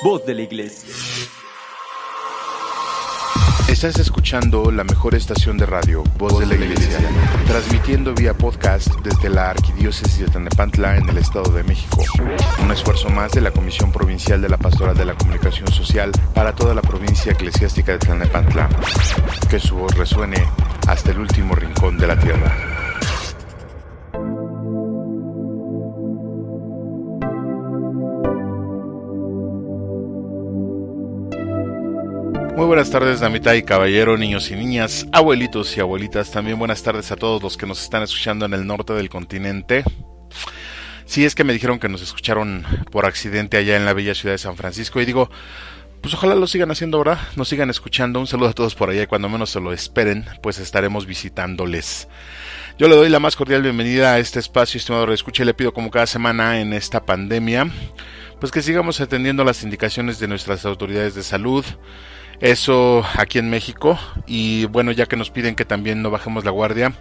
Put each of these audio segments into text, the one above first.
Voz de la Iglesia. Estás escuchando la mejor estación de radio, Voz de la Iglesia, transmitiendo vía podcast desde la Arquidiócesis de Tlalnepantla en el Estado de México. Un esfuerzo más de la Comisión Provincial de la Pastoral de la Comunicación Social para toda la provincia eclesiástica de Tlalnepantla. Que su voz resuene hasta el último rincón de la tierra. Muy buenas tardes, damita y caballero, niños y niñas, abuelitos y abuelitas. También buenas tardes a todos los que nos están escuchando en el norte del continente. Sí, es que me dijeron que nos escucharon por accidente allá en la bella ciudad de San Francisco. Y digo, pues ojalá lo sigan haciendo ahora, nos sigan escuchando. Un saludo a todos por allá y cuando menos se lo esperen, pues estaremos visitándoles. Yo le doy la más cordial bienvenida a este espacio, estimado redescucha, y le pido como cada semana en esta pandemia, pues que sigamos atendiendo las indicaciones de nuestras autoridades de salud. Eso aquí en México, y bueno, ya que nos piden que también no bajemos la guardia,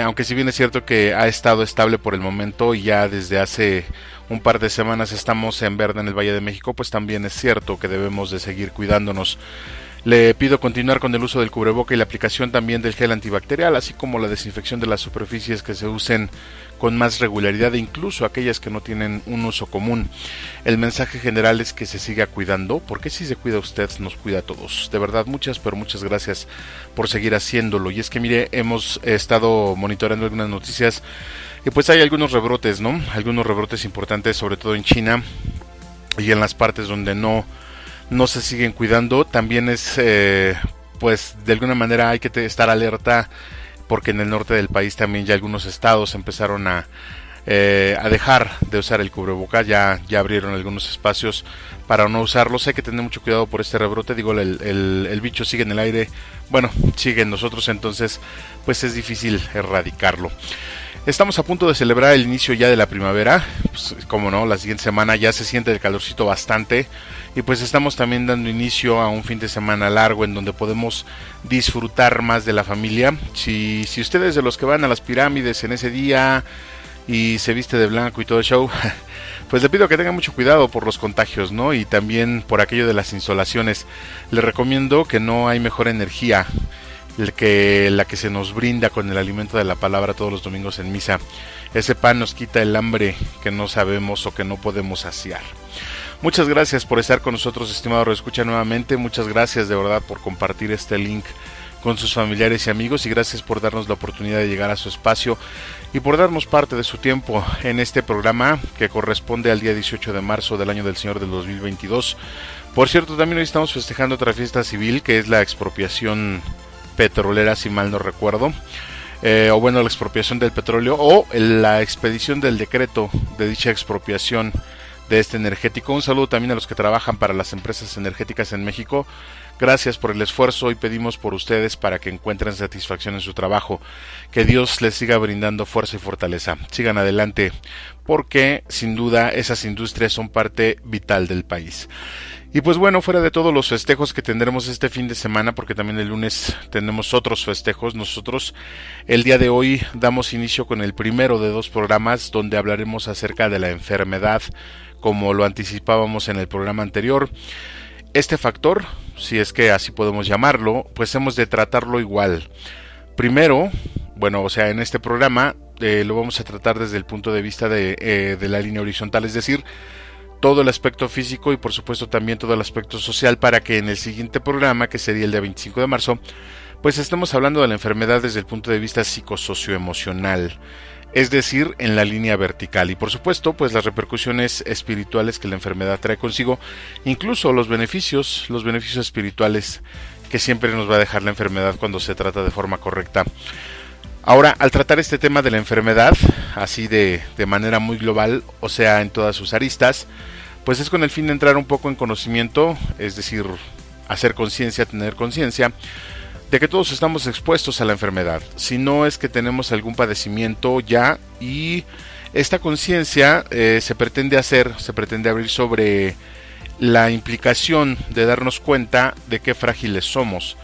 aunque si bien es cierto que ha estado estable por el momento y ya desde hace un par de semanas estamos en verde en el Valle de México, pues también es cierto que debemos de seguir cuidándonos. Le pido continuar con el uso del cubreboca y la aplicación también del gel antibacterial, así como la desinfección de las superficies que se usen con más regularidad, e incluso aquellas que no tienen un uso común. El mensaje general es que se siga cuidando, porque si se cuida usted, nos cuida a todos. De verdad, muchas gracias por seguir haciéndolo. Y es que mire, hemos estado monitoreando algunas noticias y pues hay algunos rebrotes, ¿no? Algunos rebrotes importantes, sobre todo en China y en las partes donde no se siguen cuidando. También es, pues de alguna manera hay que estar alerta, porque en el norte del país también ya algunos estados empezaron a dejar de usar el cubrebocas, ya abrieron algunos espacios para no usarlos. Hay que tener mucho cuidado por este rebrote. Digo, el bicho sigue en el aire, bueno, sigue en nosotros, entonces pues es difícil erradicarlo. Estamos a punto de celebrar el inicio ya de la primavera, pues, como no, la siguiente semana ya se siente el calorcito bastante, y pues estamos también dando inicio a un fin de semana largo en donde podemos disfrutar más de la familia. Si usted es de los que van a las pirámides en ese día y se viste de blanco y todo el show, pues le pido que tenga mucho cuidado por los contagios, ¿no? Y también por aquello de las insolaciones. Le recomiendo que no hay mejor energía que la que se nos brinda con el alimento de la palabra todos los domingos en misa. Ese pan nos quita el hambre que no sabemos o que no podemos saciar. Muchas gracias por estar con nosotros, estimado redescucha, nuevamente. Muchas gracias de verdad por compartir este link con sus familiares y amigos, y gracias por darnos la oportunidad de llegar a su espacio y por darnos parte de su tiempo en este programa que corresponde al día 18 de marzo del año del Señor del 2022. Por cierto, también hoy estamos festejando otra fiesta civil, que es la expropiación petrolera, si mal no recuerdo, o bueno, la expropiación del petróleo, o la expedición del decreto de dicha expropiación de este energético. Un saludo también a los que trabajan para las empresas energéticas en México. Gracias por el esfuerzo y pedimos por ustedes para que encuentren satisfacción en su trabajo. Que Dios les siga brindando fuerza y fortaleza. Sigan adelante, porque sin duda esas industrias son parte vital del país. Y pues bueno, fuera de todos los festejos que tendremos este fin de semana, porque también el lunes tenemos otros festejos, nosotros el día de hoy damos inicio con el primero de 2 programas donde hablaremos acerca de la enfermedad, como lo anticipábamos en el programa anterior. Este factor, si es que así podemos llamarlo, pues hemos de tratarlo igual. Primero, bueno, o sea, en este programa lo vamos a tratar desde el punto de vista de la línea horizontal, es decir, todo el aspecto físico y por supuesto también todo el aspecto social, para que en el siguiente programa, que sería el día 25 de marzo, pues estemos hablando de la enfermedad desde el punto de vista psicosocioemocional, es decir, en la línea vertical, y por supuesto pues las repercusiones espirituales que la enfermedad trae consigo, incluso los beneficios espirituales que siempre nos va a dejar la enfermedad cuando se trata de forma correcta. Ahora, al tratar este tema de la enfermedad, así de manera muy global, o sea, en todas sus aristas, pues es con el fin de entrar un poco en conocimiento, es decir, hacer conciencia, tener conciencia de que todos estamos expuestos a la enfermedad. Si no es que tenemos algún padecimiento ya, y esta conciencia se pretende abrir sobre la implicación de darnos cuenta de qué frágiles somos.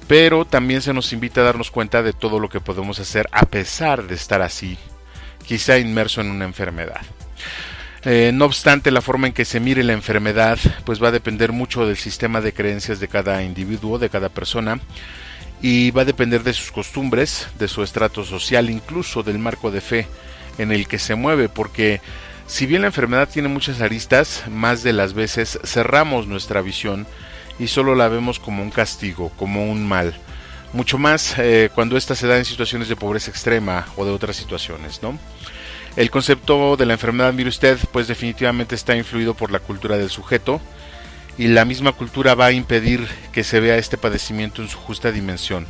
Pero también se nos invita a darnos cuenta de todo lo que podemos hacer a pesar de estar así, quizá inmerso en una enfermedad. No obstante, la forma en que se mire la enfermedad pues va a depender mucho del sistema de creencias de cada individuo, de cada persona, y va a depender de sus costumbres, de su estrato social, incluso del marco de fe en el que se mueve, porque si bien la enfermedad tiene muchas aristas, más de las veces cerramos nuestra visión y solo la vemos como un castigo, como un mal. Mucho más cuando ésta se da en situaciones de pobreza extrema o de otras situaciones, ¿no? El concepto de la enfermedad, mire usted, pues definitivamente está influido por la cultura del sujeto, y la misma cultura va a impedir que se vea este padecimiento en su justa dimensión.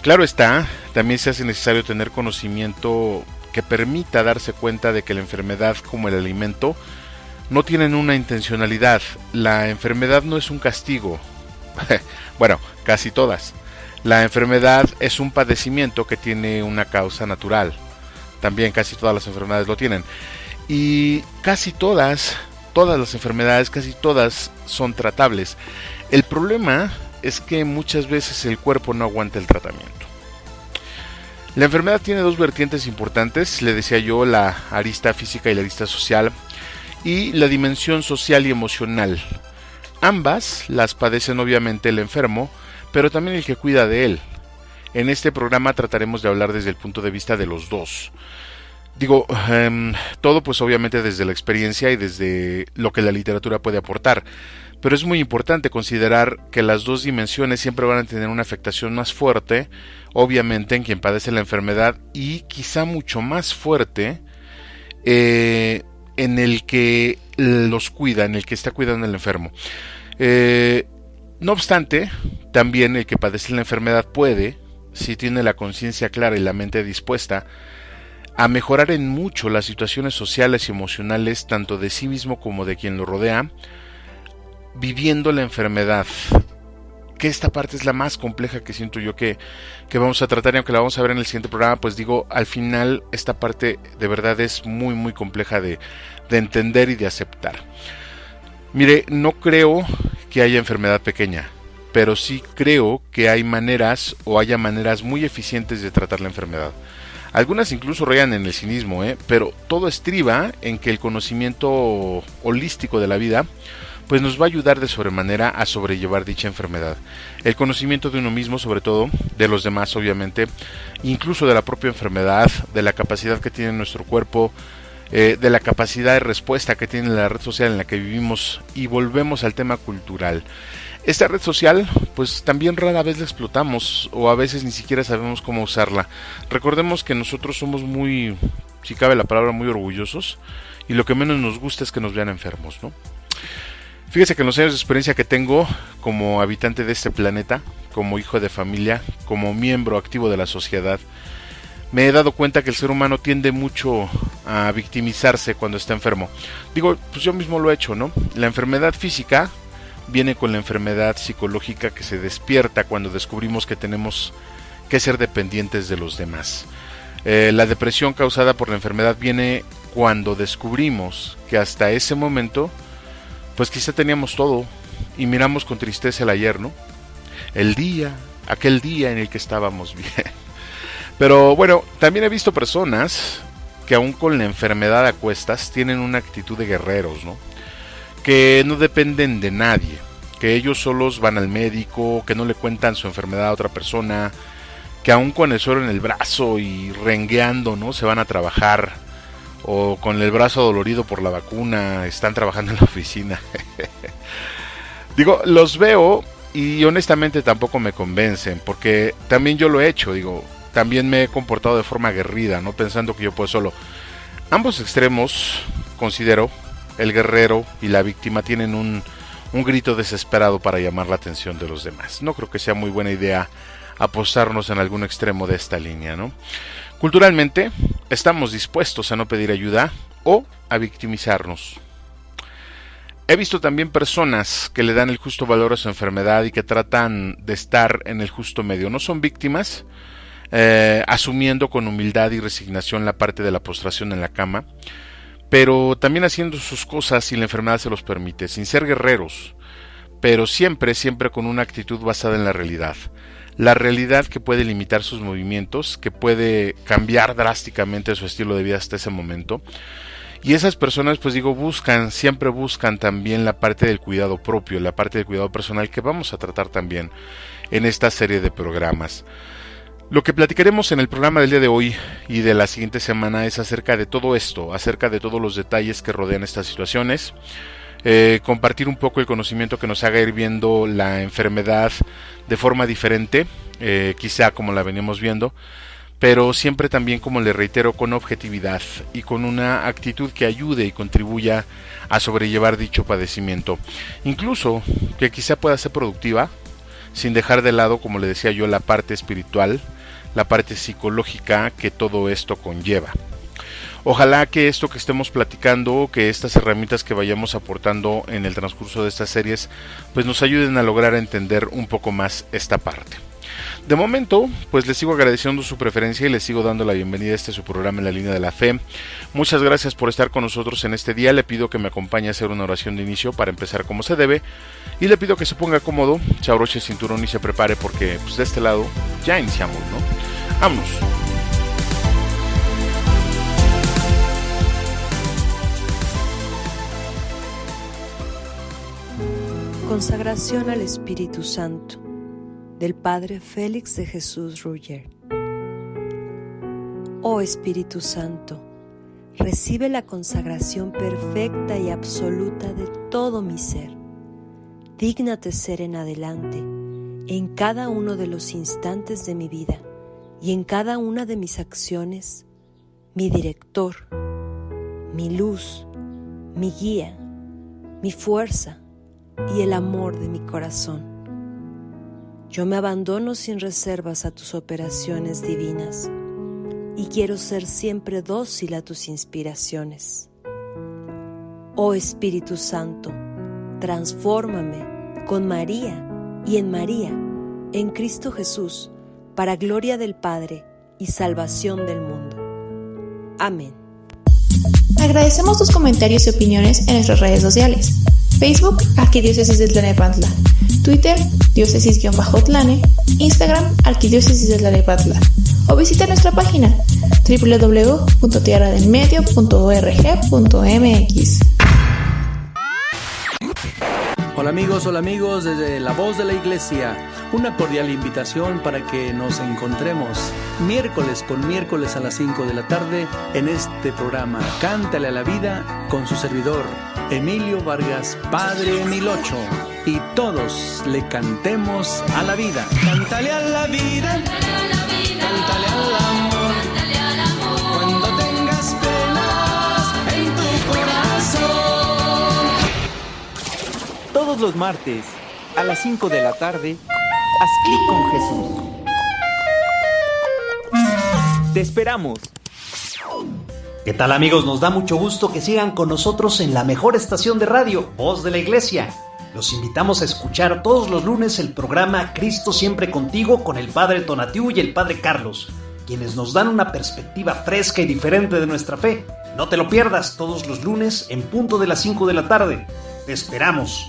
Claro está, también se hace necesario tener conocimiento que permita darse cuenta de que la enfermedad, como el alimento, no tienen una intencionalidad. La enfermedad no es un castigo. Bueno, casi todas. La enfermedad es un padecimiento que tiene una causa natural. También casi todas las enfermedades lo tienen. Y casi todas las enfermedades, casi todas son tratables. El problema es que muchas veces el cuerpo no aguanta el tratamiento. La enfermedad tiene dos vertientes importantes, le decía yo, la arista física y la arista social, y la dimensión social y emocional. Ambas las padecen obviamente el enfermo, pero también el que cuida de él. En este programa trataremos de hablar desde el punto de vista de los dos. Digo, todo pues obviamente desde la experiencia y desde lo que la literatura puede aportar, pero es muy importante considerar que las dos dimensiones siempre van a tener una afectación más fuerte, obviamente en quien padece la enfermedad, y quizá mucho más fuerte en el que los cuida, en el que está cuidando al enfermo. No obstante, también el que padece la enfermedad puede, si tiene la conciencia clara y la mente dispuesta, a mejorar en mucho las situaciones sociales y emocionales tanto de sí mismo como de quien lo rodea, viviendo la enfermedad, que esta parte es la más compleja que siento yo que vamos a tratar, y aunque la vamos a ver en el siguiente programa, pues digo, al final esta parte de verdad es muy muy compleja de entender y de aceptar. Mire, no creo que haya enfermedad pequeña, pero sí creo que hay maneras o haya maneras muy eficientes de tratar la enfermedad. Algunas incluso rayan en el cinismo, pero todo estriba en que el conocimiento holístico de la vida pues nos va a ayudar de sobremanera a sobrellevar dicha enfermedad. El conocimiento de uno mismo, sobre todo, de los demás obviamente, incluso de la propia enfermedad, de la capacidad que tiene nuestro cuerpo, de la capacidad de respuesta que tiene la red social en la que vivimos, y volvemos al tema cultural. Esta red social, pues también rara vez la explotamos, o a veces ni siquiera sabemos cómo usarla. Recordemos que nosotros somos muy, si cabe la palabra, muy orgullosos, y lo que menos nos gusta es que nos vean enfermos, ¿no? Fíjese que en los años de experiencia que tengo como habitante de este planeta, como hijo de familia, como miembro activo de la sociedad, me he dado cuenta que el ser humano tiende mucho a victimizarse cuando está enfermo. Digo, pues yo mismo lo he hecho, ¿no? La enfermedad física viene con la enfermedad psicológica que se despierta cuando descubrimos que tenemos que ser dependientes de los demás. La depresión causada por la enfermedad viene cuando descubrimos que hasta ese momento pues quizá teníamos todo y miramos con tristeza el ayer, ¿no? Aquel día en el que estábamos bien. Pero bueno, también he visto personas que aún con la enfermedad a cuestas tienen una actitud de guerreros, ¿no? Que no dependen de nadie, que ellos solos van al médico, que no le cuentan su enfermedad a otra persona, que aún con el suero en el brazo y rengueando, ¿no? Se van a trabajar, o con el brazo dolorido por la vacuna están trabajando en la oficina. Digo, los veo y honestamente tampoco me convencen, porque también yo lo he hecho, digo, también me he comportado de forma aguerrida, ¿no? Pensando que yo puedo solo. Ambos extremos, considero, el guerrero y la víctima tienen un grito desesperado para llamar la atención de los demás. No creo que sea muy buena idea apostarnos en algún extremo de esta línea, ¿no? Culturalmente, estamos dispuestos a no pedir ayuda o a victimizarnos. He visto también personas que le dan el justo valor a su enfermedad y que tratan de estar en el justo medio. No son víctimas, asumiendo con humildad y resignación la parte de la postración en la cama, pero también haciendo sus cosas si la enfermedad se los permite, sin ser guerreros, pero siempre con una actitud basada en la realidad. La realidad que puede limitar sus movimientos, que puede cambiar drásticamente su estilo de vida hasta ese momento, Y esas personas, pues digo, siempre buscan también la parte del cuidado propio, la parte del cuidado personal, que vamos a tratar también en esta serie de programas. Lo que platicaremos en el programa del día de hoy y de la siguiente semana es acerca de todo esto, acerca de todos los detalles que rodean estas situaciones, compartir un poco el conocimiento que nos haga ir viendo la enfermedad de forma diferente, quizá como la venimos viendo, pero siempre también, como le reitero, con objetividad y con una actitud que ayude y contribuya a sobrellevar dicho padecimiento, incluso que quizá pueda ser productiva, sin dejar de lado, como le decía yo, la parte espiritual, la parte psicológica que todo esto conlleva. Ojalá que esto que estemos platicando, que estas herramientas que vayamos aportando en el transcurso de estas series, pues nos ayuden a lograr entender un poco más esta parte. De momento, pues les sigo agradeciendo su preferencia y les sigo dando la bienvenida a su programa En la Línea de la Fe. Muchas gracias por estar con nosotros en este día. Le pido que me acompañe a hacer una oración de inicio para empezar como se debe. Y le pido que se ponga cómodo, se abroche el cinturón y se prepare porque pues de este lado ya iniciamos, ¿no? ¡Vámonos! Consagración al Espíritu Santo del Padre Félix de Jesús Ruller. Oh Espíritu Santo, recibe la consagración perfecta y absoluta de todo mi ser. Dígnate ser en adelante, en cada uno de los instantes de mi vida y en cada una de mis acciones, mi director, mi luz, mi guía, mi fuerza y el amor de mi corazón. Yo me abandono sin reservas a tus operaciones divinas y quiero ser siempre dócil a tus inspiraciones. Oh Espíritu Santo, transfórmame con María y en María, en Cristo Jesús, para gloria del Padre y salvación del mundo. Amén. Agradecemos tus comentarios y opiniones en nuestras redes sociales. Facebook, Arquidiócesis de Tlalnepantla. Twitter, diócesis-tlane. Instagram, Arquidiócesis de Tlalnepantla. O visita nuestra página www.tierradelmedio.org.mx. Hola amigos, desde La Voz de la Iglesia, una cordial invitación para que nos encontremos miércoles a las 5 de la tarde en este programa Cántale a la Vida con su servidor Emilio Vargas, Padre Emilocho, y todos le cantemos a la vida. Cántale a la vida, cántale al amor, cuando tengas penas en tu corazón. Todos los martes a las 5 de la tarde, haz clic con Jesús. Te esperamos. ¿Qué tal amigos? Nos da mucho gusto que sigan con nosotros en la mejor estación de radio, Voz de la Iglesia. Los invitamos a escuchar todos los lunes el programa Cristo Siempre Contigo con el Padre Tonatiu y el Padre Carlos, quienes nos dan una perspectiva fresca y diferente de nuestra fe. No te lo pierdas todos los lunes en punto de las 5 de la tarde. Te esperamos.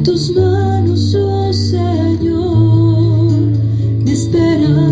Tus manos, oh Señor, me esperan.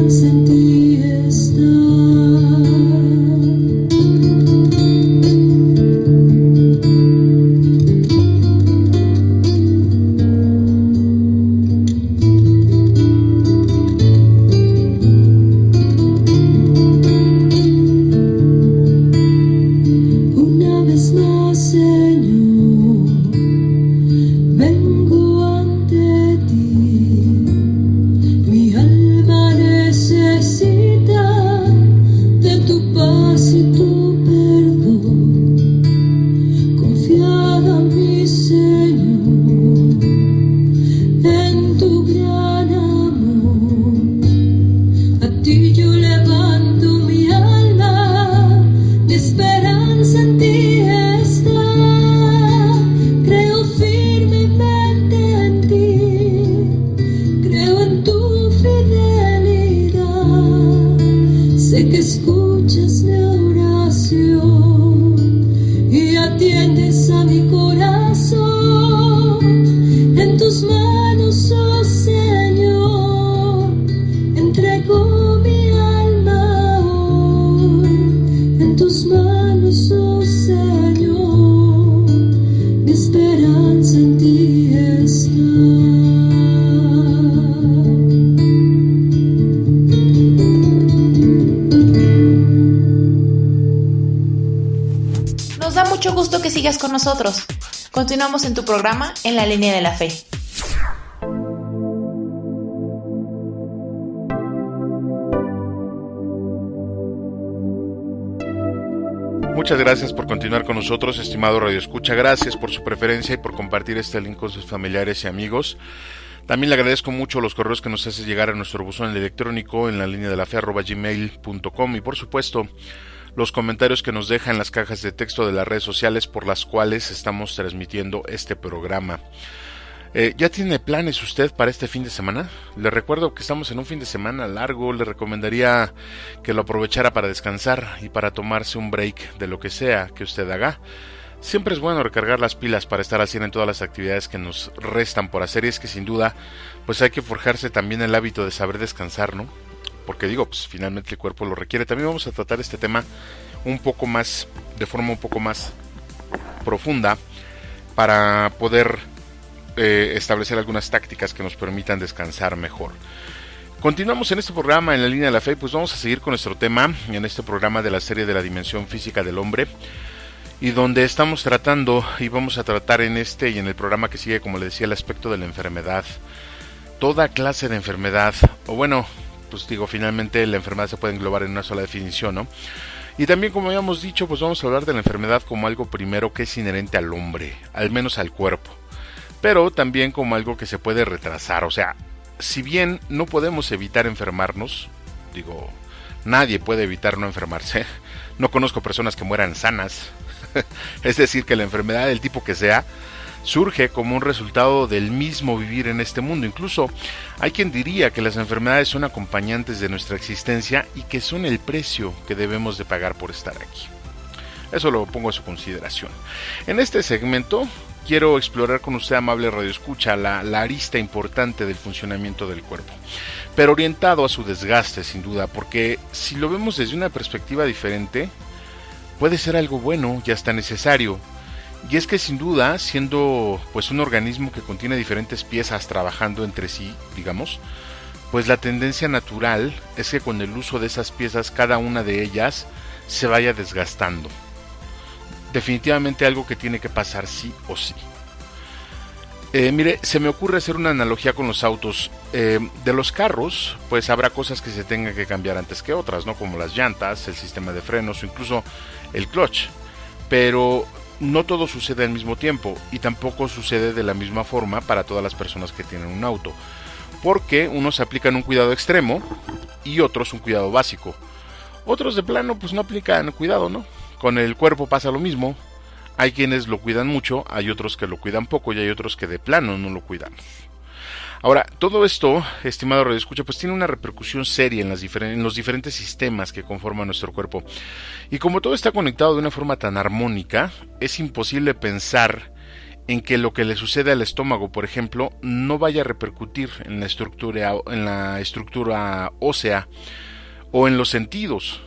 mucho gusto que sigas con nosotros. Continuamos en tu programa En la Línea de la Fe. Muchas gracias por continuar con nosotros, estimado Radio Escucha. Gracias por su preferencia y por compartir este link con sus familiares y amigos. También le agradezco mucho los correos que nos hace llegar a nuestro buzón electrónico en la línea de la fe @gmail.com y por supuesto los comentarios que nos deja en las cajas de texto de las redes sociales por las cuales estamos transmitiendo este programa. ¿Ya tiene planes usted para este fin de semana? Le recuerdo que estamos en un fin de semana largo, le recomendaría que lo aprovechara para descansar y para tomarse un break de lo que sea que usted haga. Siempre es bueno recargar las pilas para estar al 100 en todas las actividades que nos restan por hacer, y es que sin duda pues hay que forjarse también el hábito de saber descansar, ¿no? Porque pues finalmente el cuerpo lo requiere. También vamos a tratar este tema de forma un poco más profunda para poder establecer algunas tácticas que nos permitan descansar mejor. Continuamos en este programa En la Línea de la Fe, pues vamos a seguir con nuestro tema en este programa de la serie de la dimensión física del hombre, y donde estamos tratando y vamos a tratar en este y en el programa que sigue, como le decía, el aspecto de la enfermedad. Toda clase de enfermedad, o bueno, pues finalmente la enfermedad se puede englobar en una sola definición, ¿no? Y también, como habíamos dicho, pues vamos a hablar de la enfermedad como algo primero que es inherente al hombre, al menos al cuerpo, pero también como algo que se puede retrasar. O sea, si bien no podemos evitar enfermarnos, nadie puede evitar no enfermarse. No conozco personas que mueran sanas. Es decir, que la enfermedad del tipo que sea surge como un resultado del mismo vivir en este mundo. Incluso hay quien diría que las enfermedades son acompañantes de nuestra existencia y que son el precio que debemos de pagar por estar aquí. Eso lo pongo a su consideración. En este segmento quiero explorar con usted, amable radioescucha, la arista importante del funcionamiento del cuerpo, pero orientado a su desgaste, sin duda, porque si lo vemos desde una perspectiva diferente, puede ser algo bueno y hasta necesario. Y es que sin duda, siendo pues un organismo que contiene diferentes piezas trabajando entre sí, pues la tendencia natural es que con el uso de esas piezas, cada una de ellas se vaya desgastando. Definitivamente algo que tiene que pasar sí o sí. Mire, se me ocurre hacer una analogía con los autos. De los carros, pues habrá cosas que se tengan que cambiar antes que otras, ¿no? Como las llantas, el sistema de frenos o incluso el clutch. Pero no todo sucede al mismo tiempo y tampoco sucede de la misma forma para todas las personas que tienen un auto. Porque unos aplican un cuidado extremo y otros un cuidado básico. Otros de plano pues no aplican cuidado, ¿no? Con el cuerpo pasa lo mismo. Hay quienes lo cuidan mucho, hay otros que lo cuidan poco y hay otros que de plano no lo cuidamos. Ahora, todo esto, estimado radioescucha, pues tiene una repercusión seria en los diferentes sistemas que conforman nuestro cuerpo. Y como todo está conectado de una forma tan armónica, es imposible pensar en que lo que le sucede al estómago, por ejemplo, no vaya a repercutir en la estructura ósea o en los sentidos.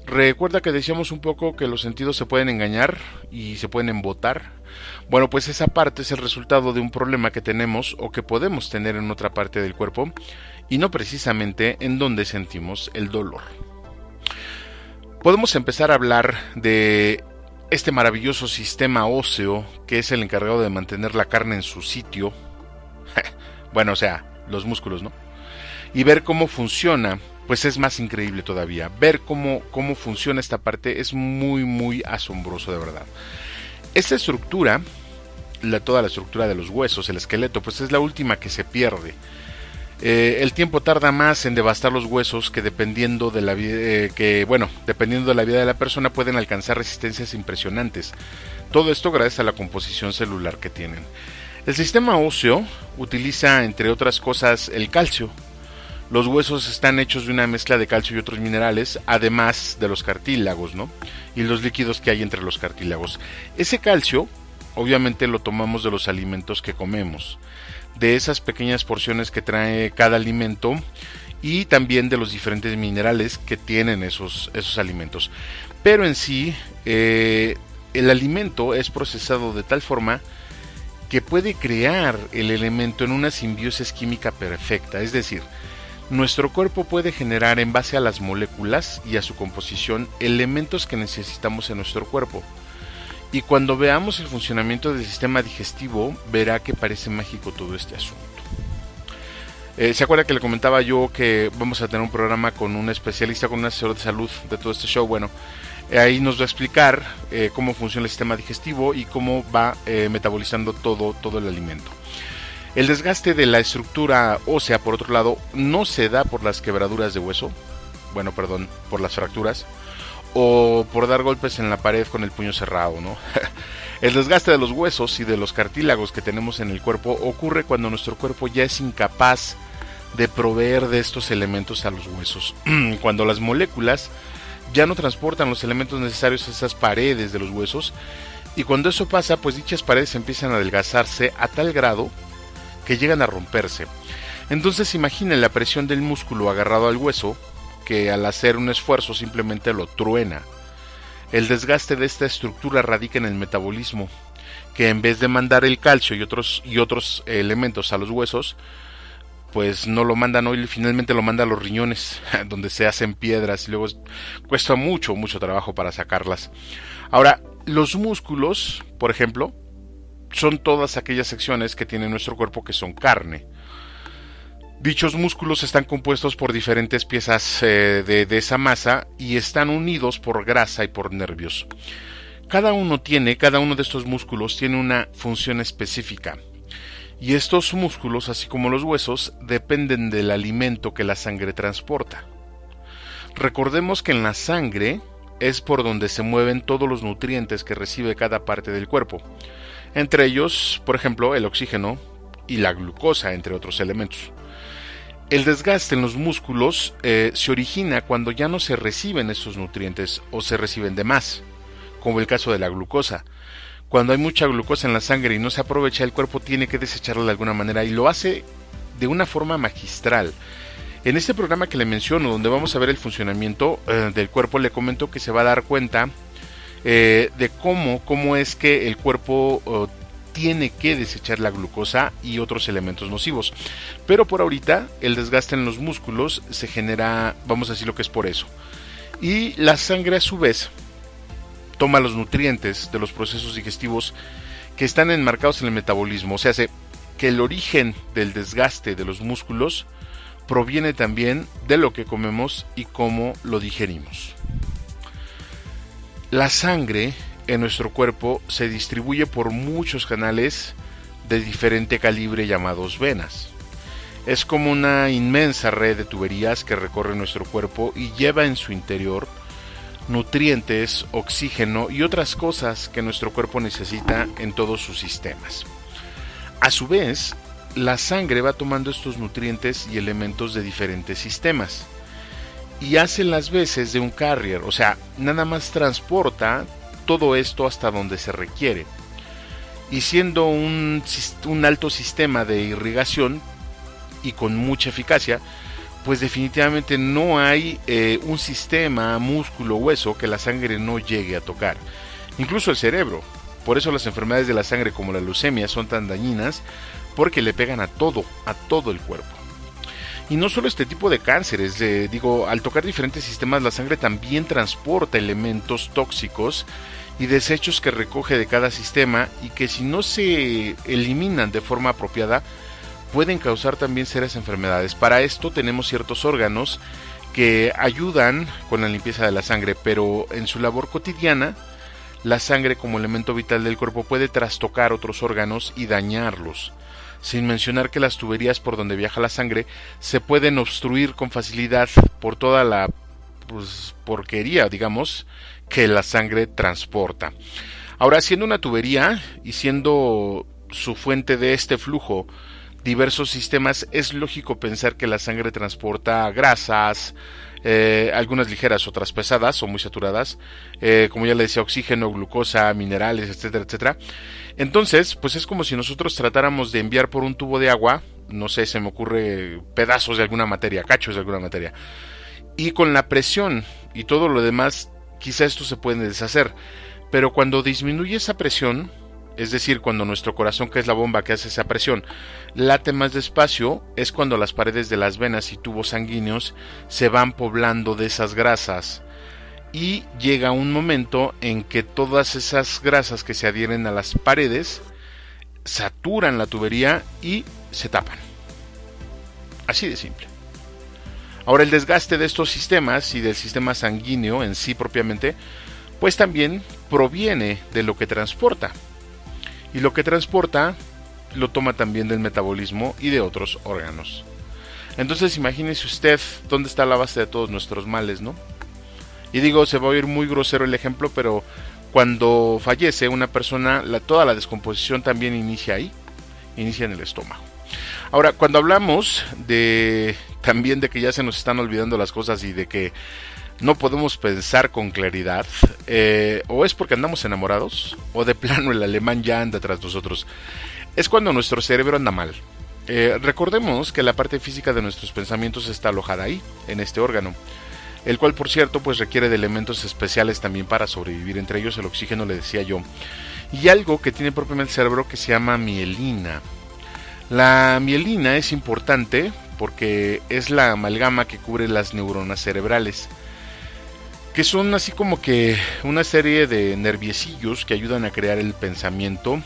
Recuerda que decíamos un poco que los sentidos se pueden engañar y se pueden embotar. Bueno, pues esa parte es el resultado de un problema que tenemos o que podemos tener en otra parte del cuerpo y no precisamente en donde sentimos el dolor. Podemos empezar a hablar de este maravilloso sistema óseo que es el encargado de mantener la carne en su sitio. Bueno, o sea, los músculos, ¿no? Y ver cómo funciona. Pues es más increíble todavía. Ver cómo funciona esta parte es muy, muy asombroso, de verdad. Esta estructura, toda la estructura de los huesos, el esqueleto, pues es la última que se pierde. El tiempo tarda más en devastar los huesos que dependiendo de la vida de la persona pueden alcanzar resistencias impresionantes. Todo esto gracias a la composición celular que tienen. El sistema óseo utiliza, entre otras cosas, el calcio. Los huesos están hechos de una mezcla de calcio y otros minerales, además de los cartílagos, ¿no? Y los líquidos que hay entre los cartílagos. Ese calcio, obviamente, lo tomamos de los alimentos que comemos, de esas pequeñas porciones que trae cada alimento y también de los diferentes minerales que tienen esos alimentos. Pero en sí, el alimento es procesado de tal forma que puede crear el elemento en una simbiosis química perfecta, es decir, nuestro cuerpo puede generar en base a las moléculas y a su composición elementos que necesitamos en nuestro cuerpo. Y cuando veamos el funcionamiento del sistema digestivo, verá que parece mágico todo este asunto. ¿Se acuerda que le comentaba yo que vamos a tener un programa con un especialista, con un asesor de salud de todo este show? Bueno, ahí nos va a explicar cómo funciona el sistema digestivo y cómo va metabolizando todo el alimento. El desgaste de la estructura ósea, por otro lado, no se da por las quebraduras de hueso, por las fracturas, o por dar golpes en la pared con el puño cerrado, ¿no? El desgaste de los huesos y de los cartílagos que tenemos en el cuerpo ocurre cuando nuestro cuerpo ya es incapaz de proveer de estos elementos a los huesos. Cuando las moléculas ya no transportan los elementos necesarios a esas paredes de los huesos, y cuando eso pasa, pues dichas paredes empiezan a adelgazarse a tal grado que llegan a romperse. Entonces imaginen la presión del músculo agarrado al hueso, que al hacer un esfuerzo simplemente lo truena. El desgaste de esta estructura radica en el metabolismo, que en vez de mandar el calcio y otros elementos a los huesos, pues no lo mandan hoy, finalmente lo manda a los riñones, donde se hacen piedras y luego cuesta mucho trabajo para sacarlas. Ahora, los músculos, por ejemplo, son todas aquellas secciones que tiene nuestro cuerpo que son carne. Dichos músculos están compuestos por diferentes piezas de esa masa y están unidos por grasa y por nervios. Cada uno de estos músculos tiene una función específica. Y estos músculos, así como los huesos, dependen del alimento que la sangre transporta. Recordemos que en la sangre es por donde se mueven todos los nutrientes que recibe cada parte del cuerpo. Entre ellos, por ejemplo, el oxígeno y la glucosa, entre otros elementos. El desgaste en los músculos se origina cuando ya no se reciben estos nutrientes o se reciben de más, como el caso de la glucosa. Cuando hay mucha glucosa en la sangre y no se aprovecha, el cuerpo tiene que desecharla de alguna manera y lo hace de una forma magistral. En este programa que le menciono, donde vamos a ver el funcionamiento del cuerpo, le comento que se va a dar cuenta de cómo es que el cuerpo tiene que desechar la glucosa y otros elementos nocivos. Pero por ahorita el desgaste en los músculos se genera, vamos a decir lo que es por eso. Y la sangre a su vez toma los nutrientes de los procesos digestivos que están enmarcados en el metabolismo. O sea, que el origen del desgaste de los músculos proviene también de lo que comemos y cómo lo digerimos. La sangre en nuestro cuerpo se distribuye por muchos canales de diferente calibre llamados venas. Es como una inmensa red de tuberías que recorre nuestro cuerpo y lleva en su interior nutrientes, oxígeno y otras cosas que nuestro cuerpo necesita en todos sus sistemas. A su vez, la sangre va tomando estos nutrientes y elementos de diferentes sistemas y hace las veces de un carrier, o sea, nada más transporta todo esto hasta donde se requiere. Y siendo un alto sistema de irrigación y con mucha eficacia, pues definitivamente no hay un sistema músculo-hueso que la sangre no llegue a tocar. Incluso el cerebro. Por eso las enfermedades de la sangre como la leucemia son tan dañinas, porque le pegan a todo el cuerpo. Y no solo este tipo de cánceres, al tocar diferentes sistemas, la sangre también transporta elementos tóxicos y desechos que recoge de cada sistema y que si no se eliminan de forma apropiada, pueden causar también serias enfermedades. Para esto tenemos ciertos órganos que ayudan con la limpieza de la sangre, pero en su labor cotidiana, la sangre como elemento vital del cuerpo puede trastocar otros órganos y dañarlos. Sin mencionar que las tuberías por donde viaja la sangre se pueden obstruir con facilidad por toda la porquería, digamos, que la sangre transporta. Ahora, siendo una tubería y siendo su fuente de este flujo diversos sistemas, es lógico pensar que la sangre transporta grasas, algunas ligeras, otras pesadas o muy saturadas, como ya le decía, oxígeno, glucosa, minerales, etcétera, etcétera. Entonces, pues es como si nosotros tratáramos de enviar por un tubo de agua, no sé, se me ocurre pedazos de alguna materia, cachos de alguna materia, y con la presión y todo lo demás, quizá esto se puede deshacer, pero cuando disminuye esa presión, es decir, cuando nuestro corazón, que es la bomba que hace esa presión, late más despacio, es cuando las paredes de las venas y tubos sanguíneos se van poblando de esas grasas. y llega un momento en que todas esas grasas que se adhieren a las paredes saturan la tubería y se tapan. Así de simple. Ahora, el desgaste de estos sistemas y del sistema sanguíneo en sí propiamente, pues también proviene de lo que transporta. Y lo que transporta lo toma también del metabolismo y de otros órganos. Entonces imagínese usted dónde está la base de todos nuestros males, ¿no? Y digo, se va a oír muy grosero el ejemplo, pero cuando fallece una persona, toda la descomposición también inicia ahí, inicia en el estómago. Ahora, cuando hablamos también de que ya se nos están olvidando las cosas y de que no podemos pensar con claridad, o es porque andamos enamorados, o de plano el alemán ya anda tras nosotros, es cuando nuestro cerebro anda mal. Recordemos que la parte física de nuestros pensamientos está alojada ahí, en este órgano, el cual, por cierto, pues requiere de elementos especiales también para sobrevivir, entre ellos el oxígeno, le decía yo, y algo que tiene propiamente el cerebro que se llama mielina. La mielina es importante porque es la amalgama que cubre las neuronas cerebrales, que son así como que una serie de nerviecillos que ayudan a crear el pensamiento,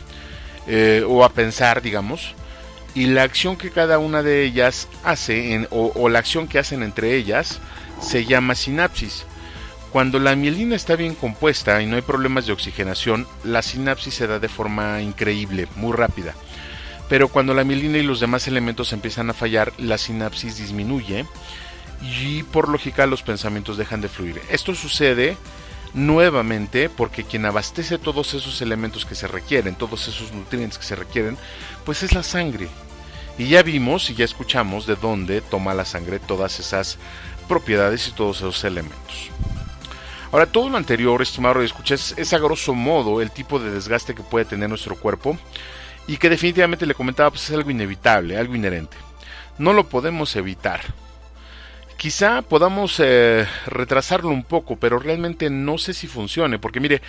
o a pensar, digamos, y la acción que cada una de ellas hace, o la acción que hacen entre ellas, se llama sinapsis. Cuando la mielina está bien compuesta y no hay problemas de oxigenación, la sinapsis se da de forma increíble, muy rápida. Pero cuando la mielina y los demás elementos empiezan a fallar, la sinapsis disminuye y por lógica los pensamientos dejan de fluir. Esto sucede nuevamente porque quien abastece todos esos elementos que se requieren, todos esos nutrientes que se requieren, pues es la sangre. Y ya vimos y ya escuchamos de dónde toma la sangre todas esas propiedades y todos esos elementos. Ahora, todo lo anterior, estimado radioescucha, es a grosso modo el tipo de desgaste que puede tener nuestro cuerpo y que definitivamente, le comentaba, pues es algo inevitable, algo inherente. No lo podemos evitar. Quizá podamos retrasarlo un poco, pero realmente no sé si funcione, porque mire,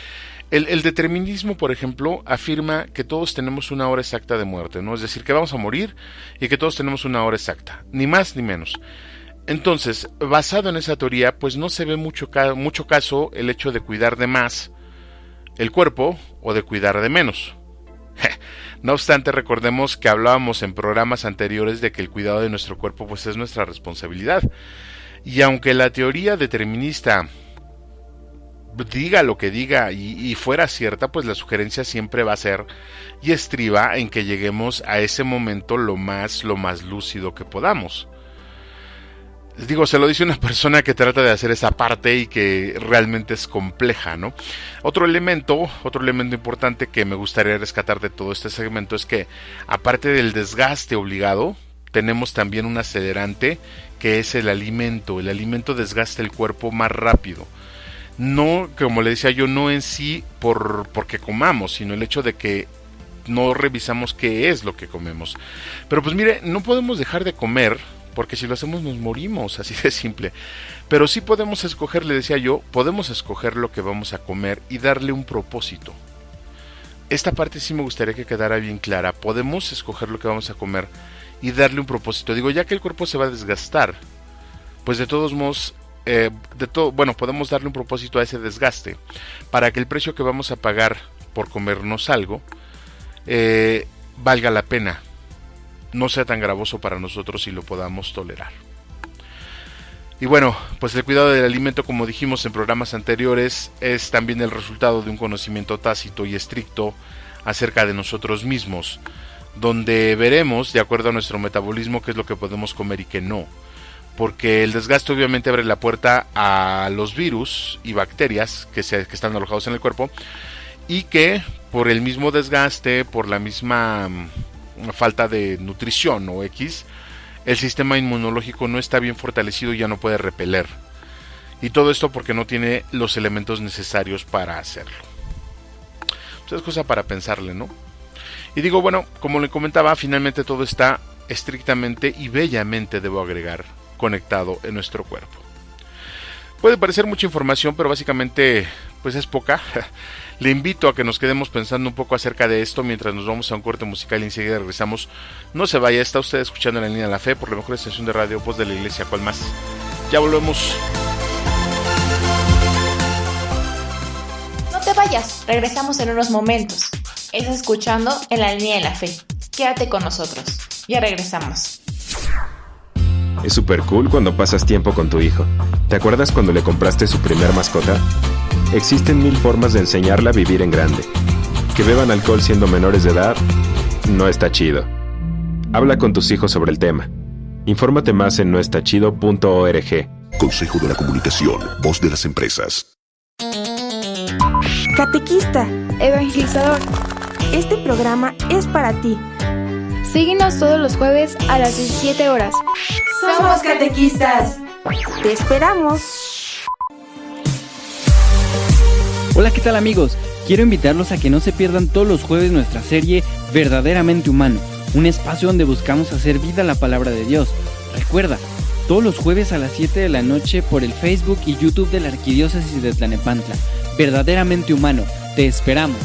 el determinismo, por ejemplo, afirma que todos tenemos una hora exacta de muerte, ¿no? Es decir, que vamos a morir y que todos tenemos una hora exacta, ni más ni menos. Entonces, basado en esa teoría, pues no se ve mucho caso el hecho de cuidar de más el cuerpo o de cuidar de menos. No obstante, recordemos que hablábamos en programas anteriores de que el cuidado de nuestro cuerpo pues es nuestra responsabilidad. Y aunque la teoría determinista diga lo que diga y fuera cierta, pues la sugerencia siempre va a ser y estriba en que lleguemos a ese momento lo más lúcido que podamos. Digo, se lo dice una persona que trata de hacer esa parte y que realmente es compleja, ¿no? Otro elemento importante que me gustaría rescatar de todo este segmento es que, aparte del desgaste obligado, tenemos también un acelerante que es el alimento. El alimento desgasta el cuerpo más rápido. No, como le decía yo, no en sí porque comamos, sino el hecho de que no revisamos qué es lo que comemos. Pero pues mire, no podemos dejar de comer, porque si lo hacemos nos morimos, así de simple. Pero sí podemos escoger, le decía yo, podemos escoger lo que vamos a comer y darle un propósito. Esta parte sí me gustaría que quedara bien clara. Podemos escoger lo que vamos a comer y darle un propósito. Digo, ya que el cuerpo se va a desgastar, pues de todos modos, podemos darle un propósito a ese desgaste, para que el precio que vamos a pagar por comernos algo valga la pena, no sea tan gravoso para nosotros y lo podamos tolerar. Y bueno, pues el cuidado del alimento, como dijimos en programas anteriores, es también el resultado de un conocimiento tácito y estricto acerca de nosotros mismos, donde veremos, de acuerdo a nuestro metabolismo, qué es lo que podemos comer y qué no. Porque el desgaste obviamente abre la puerta a los virus y bacterias que están alojados en el cuerpo, y que por el mismo desgaste, por la misma falta de nutrición o X, el sistema inmunológico no está bien fortalecido y ya no puede repeler. Y todo esto porque no tiene los elementos necesarios para hacerlo. Pues es cosa para pensarle, ¿no? Y digo, bueno, como le comentaba, finalmente todo está estrictamente y bellamente, debo agregar, conectado en nuestro cuerpo. Puede parecer mucha información, pero básicamente pues es poca. Le invito a que nos quedemos pensando un poco acerca de esto mientras nos vamos a un corte musical y enseguida regresamos. No se vaya, está usted escuchando en la línea de la fe por la mejor estación de radio, Voz de la Iglesia. ¿Cuál más? Ya volvemos. te vayas, regresamos en unos momentos. Estás escuchando En la Línea de la Fe. Quédate con nosotros. Ya regresamos. Es súper cool cuando pasas tiempo con tu hijo. ¿Te acuerdas cuando le compraste su primer mascota? Existen 1000 formas de enseñarle a vivir en grande. Que beban alcohol siendo menores de edad no está chido. Habla con tus hijos sobre el tema. Infórmate más en noestachido.org. Consejo de la Comunicación, voz de las empresas. Catequista, evangelizador, este programa es para ti. Síguenos todos los jueves a las 17 horas. ¡Somos catequistas! ¡Te esperamos! Hola, ¿qué tal amigos? Quiero invitarlos a que no se pierdan todos los jueves nuestra serie Verdaderamente Humano, un espacio donde buscamos hacer vida a la palabra de Dios. Recuerda, todos los jueves a las 7 de la noche por el Facebook y YouTube de la Arquidiócesis de Tlalnepantla. Verdaderamente Humano, te esperamos.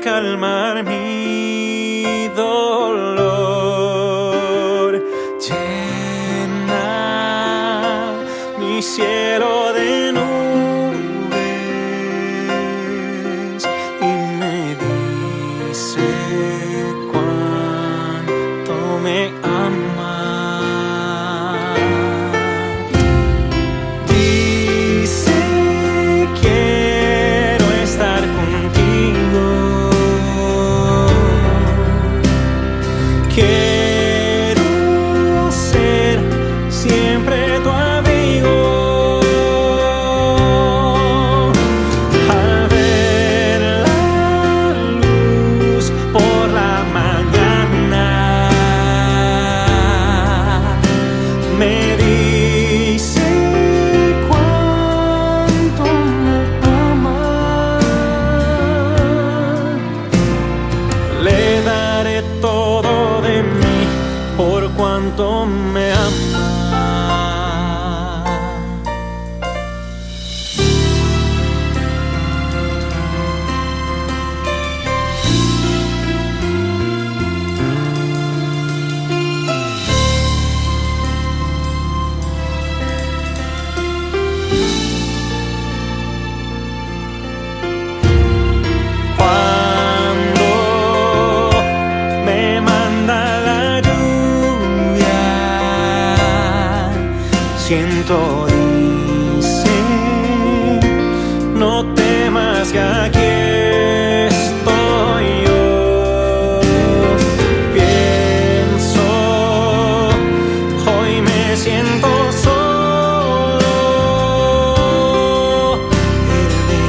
calmar mi dolor, llena mi cielo de nubes y me dice cuánto me ama. Dice quiero estar contigo, quiero ser siempre tu amigo. Al ver la luz por la mañana, me dice cuánto me ama. Le daré todo de mí por cuanto me ama. Cuando me manda la lluvia, siento dice, no temas que aquí estoy yo. Pienso, hoy me siento solo. Él me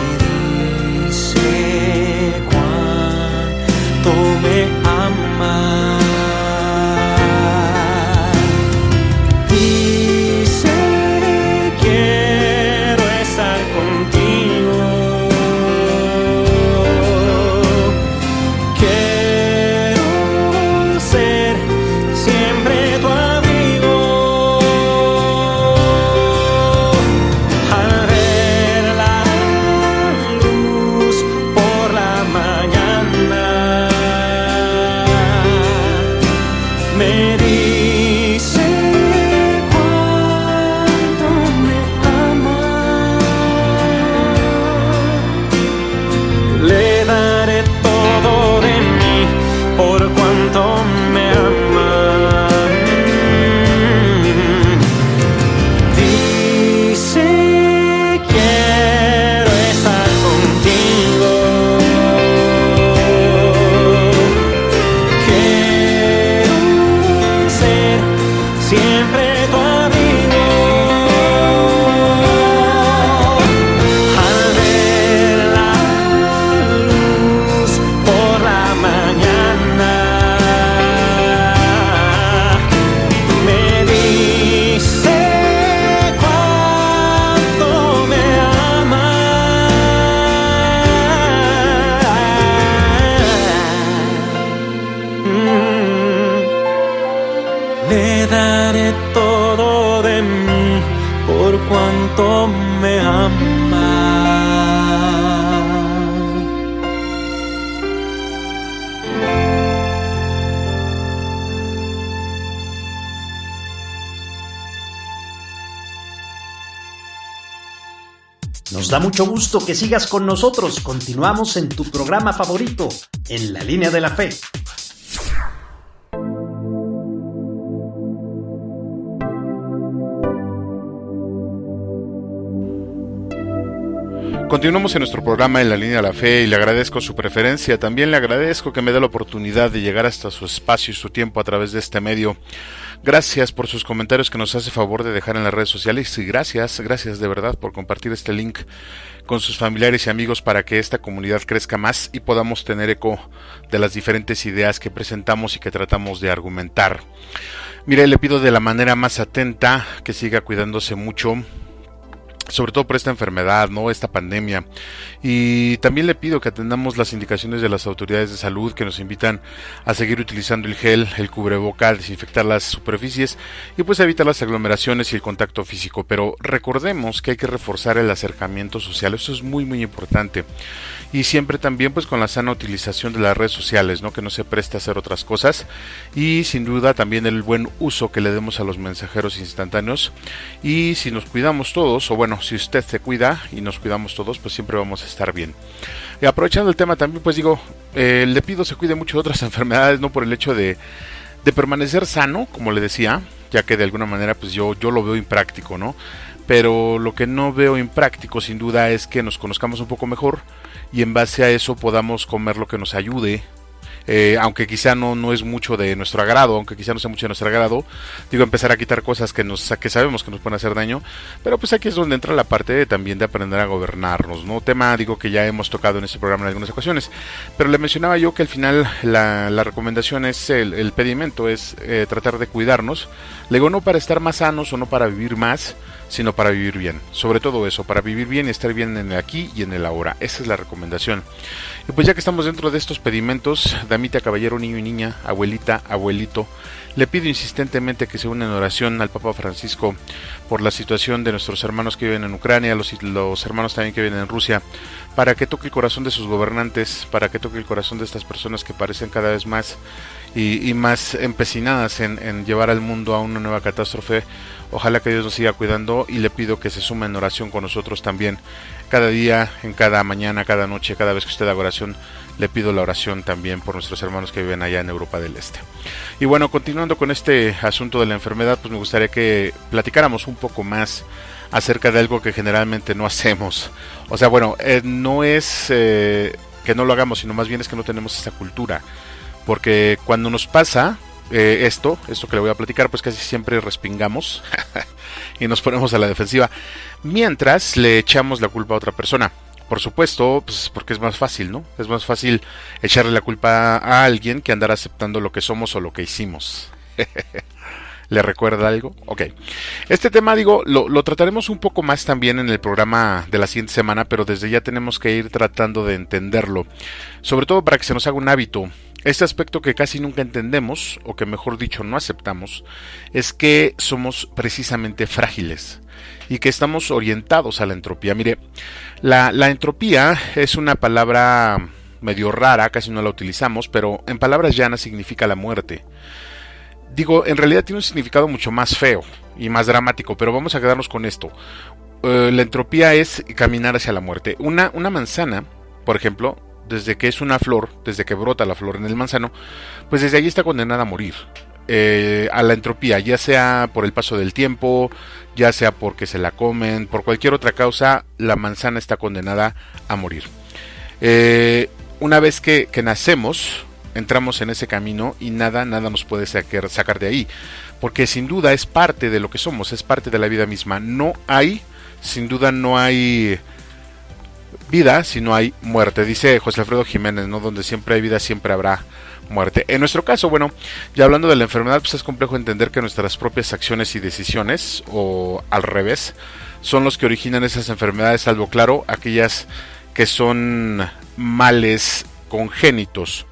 dice cuánto me ama. Dice tanto me ama. Nos da mucho gusto que sigas con nosotros. Continuamos en tu programa favorito, En la Línea de la Fe. Continuamos en nuestro programa En la Línea de la Fe y le agradezco su preferencia. También le agradezco que me dé la oportunidad de llegar hasta su espacio y su tiempo a través de este medio. Gracias por sus comentarios que nos hace favor de dejar en las redes sociales y gracias de verdad por compartir este link con sus familiares y amigos para que esta comunidad crezca más y podamos tener eco de las diferentes ideas que presentamos y que tratamos de argumentar. Mire, le pido de la manera más atenta que siga cuidándose mucho, sobre todo por esta enfermedad, ¿no? Esta pandemia. Y también le pido que atendamos las indicaciones de las autoridades de salud que nos invitan a seguir utilizando el gel, el cubreboca, desinfectar las superficies y pues evitar las aglomeraciones y el contacto físico. Pero recordemos que hay que reforzar el acercamiento social, eso es muy muy importante. Y siempre también pues con la sana utilización de las redes sociales, ¿no? Que no se preste a hacer otras cosas. Y sin duda también el buen uso que le demos a los mensajeros instantáneos. Y si nos cuidamos todos, o bueno, si usted se cuida y nos cuidamos todos, pues siempre vamos a estar bien. Y aprovechando el tema también, pues digo, le pido se cuide mucho de otras enfermedades, no por el hecho de permanecer sano, como le decía, ya que de alguna manera pues yo lo veo impráctico, ¿no? Pero lo que no veo impráctico sin duda es que nos conozcamos un poco mejor y en base a eso podamos comer lo que nos ayude. Aunque quizá no es mucho de nuestro agrado, digo, empezar a quitar cosas que sabemos que nos pueden hacer daño, pero pues aquí es donde entra la parte también de aprender a gobernarnos, ¿no? Tema, digo, que ya hemos tocado en este programa en algunas ocasiones, pero le mencionaba yo que al final la recomendación es, el pedimento es tratar de cuidarnos, le digo, no para estar más sanos o no para vivir más, sino para vivir bien, sobre todo eso, para vivir bien y estar bien en el aquí y en el ahora, esa es la recomendación. Y pues ya que estamos dentro de estos pedimentos, damita, caballero, niño y niña, abuelita, abuelito, le pido insistentemente que se unan en oración al Papa Francisco por la situación de nuestros hermanos que viven en Ucrania, los hermanos también que viven en Rusia, para que toque el corazón de sus gobernantes, para que toque el corazón de estas personas que parecen cada vez más y más empecinadas en llevar al mundo a una nueva catástrofe. Ojalá que Dios nos siga cuidando y le pido que se sume en oración con nosotros también. Cada día, en cada mañana, cada noche, cada vez que usted haga oración, le pido la oración también por nuestros hermanos que viven allá en Europa del Este. Y bueno, continuando con este asunto de la enfermedad, pues me gustaría que platicáramos un poco más acerca de algo que generalmente no hacemos. O sea, bueno, no es que no lo hagamos, sino más bien es que no tenemos esa cultura. Porque cuando nos pasa esto que le voy a platicar, pues casi siempre respingamos y nos ponemos a la defensiva, mientras le echamos la culpa a otra persona. Por supuesto, pues porque es más fácil, ¿no? Es más fácil echarle la culpa a alguien que andar aceptando lo que somos o lo que hicimos. ¿Le recuerda algo? Ok. Este tema, digo, lo trataremos un poco más también en el programa de la siguiente semana, pero desde ya tenemos que ir tratando de entenderlo. Sobre todo para que se nos haga un hábito. Este aspecto que casi nunca entendemos, o que mejor dicho no aceptamos, es que somos precisamente frágiles y que estamos orientados a la entropía. Mire, la entropía es una palabra medio rara, casi no la utilizamos, pero en palabras llanas significa la muerte. Digo, en realidad tiene un significado mucho más feo y más dramático, pero vamos a quedarnos con esto. La entropía es caminar hacia la muerte. Una manzana, por ejemplo, desde que es una flor, desde que brota la flor en el manzano, pues desde allí está condenada a morir. A la entropía, ya sea por el paso del tiempo, ya sea porque se la comen, por cualquier otra causa, la manzana está condenada a morir. Una vez que nacemos, entramos en ese camino y nada nos puede sacar de ahí, porque sin duda es parte de lo que somos, es parte de la vida misma. Sin duda no hay vida si no hay muerte, dice José Alfredo Jiménez, ¿no? Donde siempre hay vida, siempre habrá muerte. En nuestro caso, bueno, ya hablando de la enfermedad, pues es complejo entender que nuestras propias acciones y decisiones, o al revés, son los que originan esas enfermedades, salvo claro, aquellas que son males congénitos.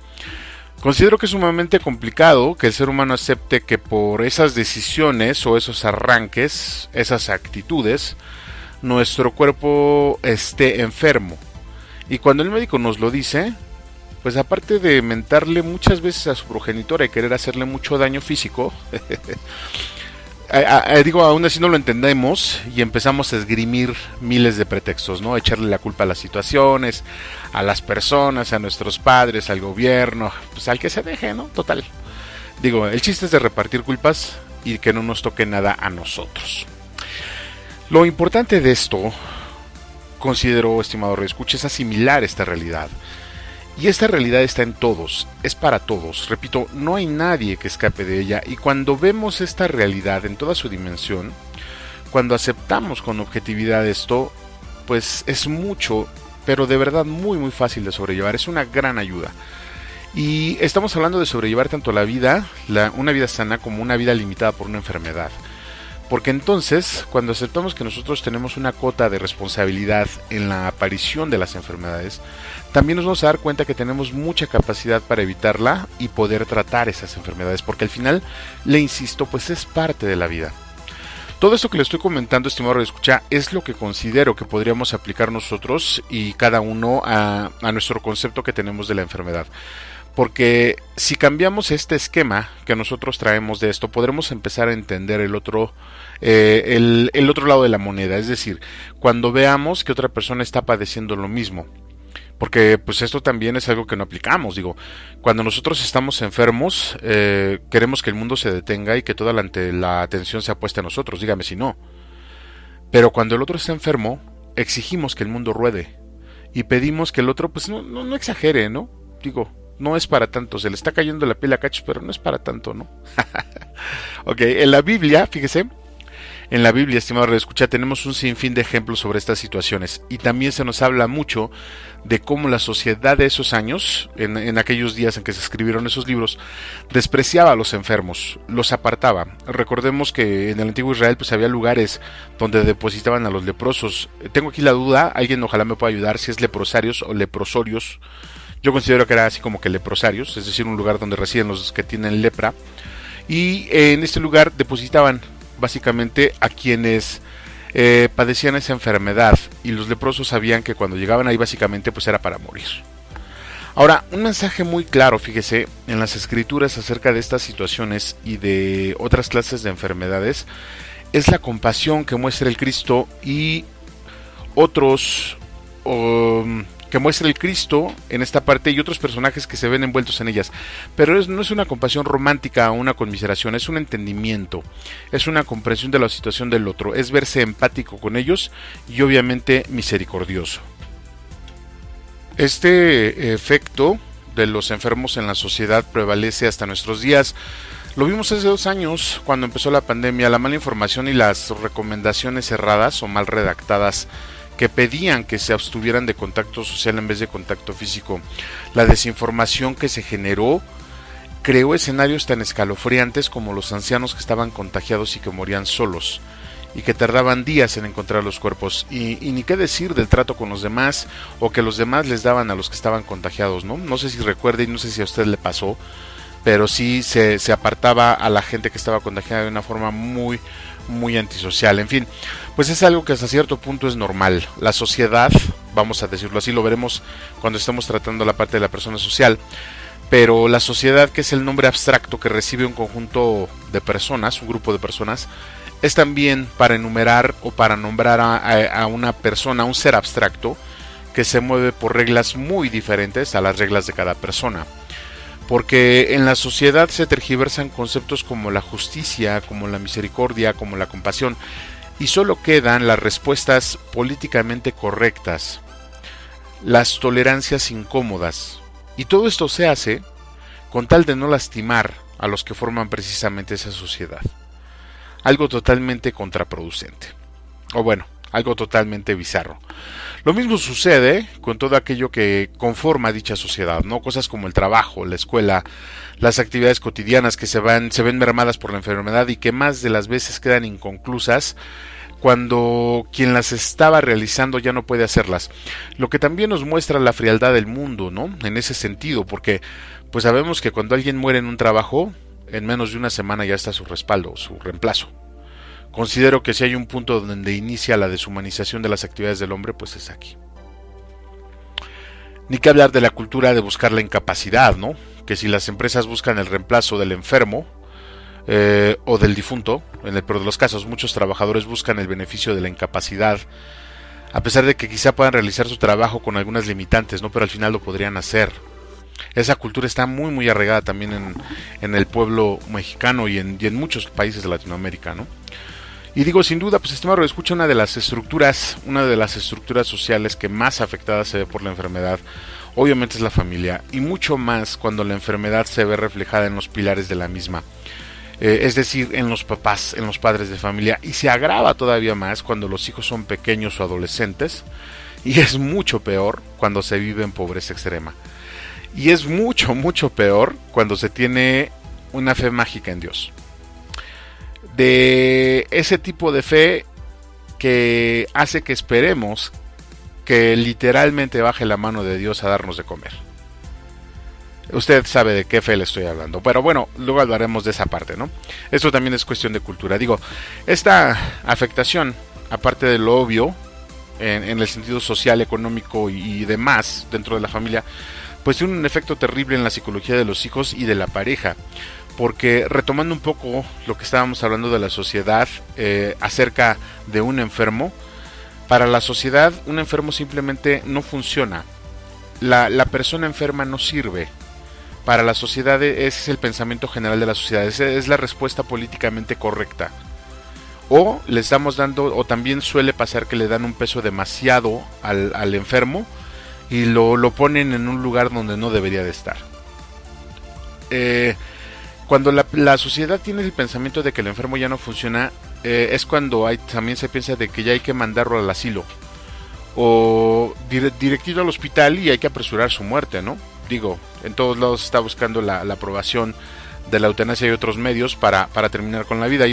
Considero que es sumamente complicado que el ser humano acepte que por esas decisiones o esos arranques, esas actitudes, nuestro cuerpo esté enfermo. Y cuando el médico nos lo dice, pues aparte de mentarle muchas veces a su progenitora y querer hacerle mucho daño físico, aún así no lo entendemos y empezamos a esgrimir miles de pretextos, ¿no? Echarle la culpa a las situaciones, a las personas, a nuestros padres, al gobierno, pues al que se deje, ¿no? Total. Digo, el chiste es de repartir culpas y que no nos toque nada a nosotros. Lo importante de esto, considero, estimado reescucha, es asimilar esta realidad. Y esta realidad está en todos, es para todos. Repito, no hay nadie que escape de ella. Y cuando vemos esta realidad en toda su dimensión, cuando aceptamos con objetividad esto, pues es mucho, pero de verdad muy muy fácil de sobrellevar. Es una gran ayuda. Y estamos hablando de sobrellevar tanto la vida, una vida sana, como una vida limitada por una enfermedad. Porque entonces, cuando aceptamos que nosotros tenemos una cuota de responsabilidad en la aparición de las enfermedades, también nos vamos a dar cuenta que tenemos mucha capacidad para evitarla y poder tratar esas enfermedades, porque al final, le insisto, pues es parte de la vida. Todo esto que le estoy comentando, estimado radioescucha, es lo que considero que podríamos aplicar nosotros y cada uno a nuestro concepto que tenemos de la enfermedad. Porque si cambiamos este esquema que nosotros traemos de esto, podremos empezar a entender el otro lado de la moneda. Es decir, cuando veamos que otra persona está padeciendo lo mismo. Porque pues esto también es algo que no aplicamos. Digo, cuando nosotros estamos enfermos, queremos que el mundo se detenga y que toda la atención se apueste a nosotros. Dígame si no. Pero cuando el otro está enfermo, exigimos que el mundo ruede. Y pedimos que el otro pues no exagere, ¿no? Digo, no es para tanto, se le está cayendo la piel a cachos, pero no es para tanto, ¿no? Ok, en la Biblia, fíjese, en la Biblia, estimado radioescucha, tenemos un sinfín de ejemplos sobre estas situaciones, y también se nos habla mucho de cómo la sociedad de esos años, en aquellos días en que se escribieron esos libros, despreciaba a los enfermos, los apartaba. Recordemos que en el antiguo Israel pues había lugares donde depositaban a los leprosos. Tengo aquí la duda, alguien ojalá me pueda ayudar, si es leprosarios o leprosorios. Yo considero que era así como que leprosarios, es decir, un lugar donde residen los que tienen lepra. Y en este lugar depositaban básicamente a quienes padecían esa enfermedad. Y los leprosos sabían que cuando llegaban ahí básicamente pues era para morir. Ahora, un mensaje muy claro, fíjese, en las escrituras acerca de estas situaciones y de otras clases de enfermedades, es la compasión que muestra el Cristo y otros... que muestra el Cristo en esta parte y otros personajes que se ven envueltos en ellas. Pero no es una compasión romántica o una conmiseración, es un entendimiento, es una comprensión de la situación del otro, es verse empático con ellos y obviamente misericordioso. Este efecto de los enfermos en la sociedad prevalece hasta nuestros días. Lo vimos hace 2 años cuando empezó la pandemia, la mala información y las recomendaciones erradas o mal redactadas que pedían que se abstuvieran de contacto social en vez de contacto físico. La desinformación que se generó creó escenarios tan escalofriantes como los ancianos que estaban contagiados y que morían solos y que tardaban días en encontrar los cuerpos, y ni qué decir del trato con los demás o que los demás les daban a los que estaban contagiados, ¿no? No sé si recuerde y no sé si a usted le pasó, pero sí se apartaba a la gente que estaba contagiada de una forma muy antisocial. En fin, pues es algo que hasta cierto punto es normal. La sociedad, vamos a decirlo así, lo veremos cuando estemos tratando la parte de la persona social, pero la sociedad, que es el nombre abstracto que recibe un conjunto de personas, un grupo de personas, es también para enumerar o para nombrar a una persona, un ser abstracto que se mueve por reglas muy diferentes a las reglas de cada persona. Porque en la sociedad se tergiversan conceptos como la justicia, como la misericordia, como la compasión, y solo quedan las respuestas políticamente correctas, las tolerancias incómodas, y todo esto se hace con tal de no lastimar a los que forman precisamente esa sociedad. Algo totalmente contraproducente, o bueno, algo totalmente bizarro. Lo mismo sucede con todo aquello que conforma dicha sociedad, ¿no? Cosas como el trabajo, la escuela, las actividades cotidianas que se ven mermadas por la enfermedad y que más de las veces quedan inconclusas cuando quien las estaba realizando ya no puede hacerlas. Lo que también nos muestra la frialdad del mundo, ¿no? En ese sentido, porque pues sabemos que cuando alguien muere en un trabajo, en menos de una semana ya está su respaldo, su reemplazo. Considero que si hay un punto donde inicia la deshumanización de las actividades del hombre, pues es aquí. Ni que hablar de la cultura de buscar la incapacidad, ¿no? Que si las empresas buscan el reemplazo del enfermo o del difunto, en el peor de los casos, muchos trabajadores buscan el beneficio de la incapacidad, a pesar de que quizá puedan realizar su trabajo con algunas limitantes, ¿no? Pero al final lo podrían hacer. Esa cultura está muy muy arraigada también en el pueblo mexicano y en muchos países de Latinoamérica, ¿no? Y digo, sin duda, pues estimado escucha, una de las estructuras sociales que más afectada se ve por la enfermedad, obviamente es la familia, y mucho más cuando la enfermedad se ve reflejada en los pilares de la misma. Es decir, en los papás, en los padres de familia, y se agrava todavía más cuando los hijos son pequeños o adolescentes, y es mucho peor cuando se vive en pobreza extrema. Y es mucho, mucho peor cuando se tiene una fe mágica en Dios. De ese tipo de fe que hace que esperemos que literalmente baje la mano de Dios a darnos de comer. Usted sabe de qué fe le estoy hablando. Pero bueno, luego hablaremos de esa parte, ¿no? Esto también es cuestión de cultura. Digo, esta afectación, aparte de lo obvio, en el sentido social, económico y demás dentro de la familia, pues tiene un efecto terrible en la psicología de los hijos y de la pareja. Porque retomando un poco lo que estábamos hablando de la sociedad acerca de un enfermo, para la sociedad un enfermo simplemente no funciona. La persona enferma no sirve. Para la sociedad ese es el pensamiento general de la sociedad, esa es la respuesta políticamente correcta. O le estamos dando, o también suele pasar que le dan un peso demasiado al enfermo y lo ponen en un lugar donde no debería de estar. Cuando la sociedad tiene el pensamiento de que el enfermo ya no funciona, es cuando también se piensa de que ya hay que mandarlo al asilo o directo al hospital y hay que apresurar su muerte, ¿no? Digo, en todos lados se está buscando la aprobación de la eutanasia y otros medios para terminar con la vida.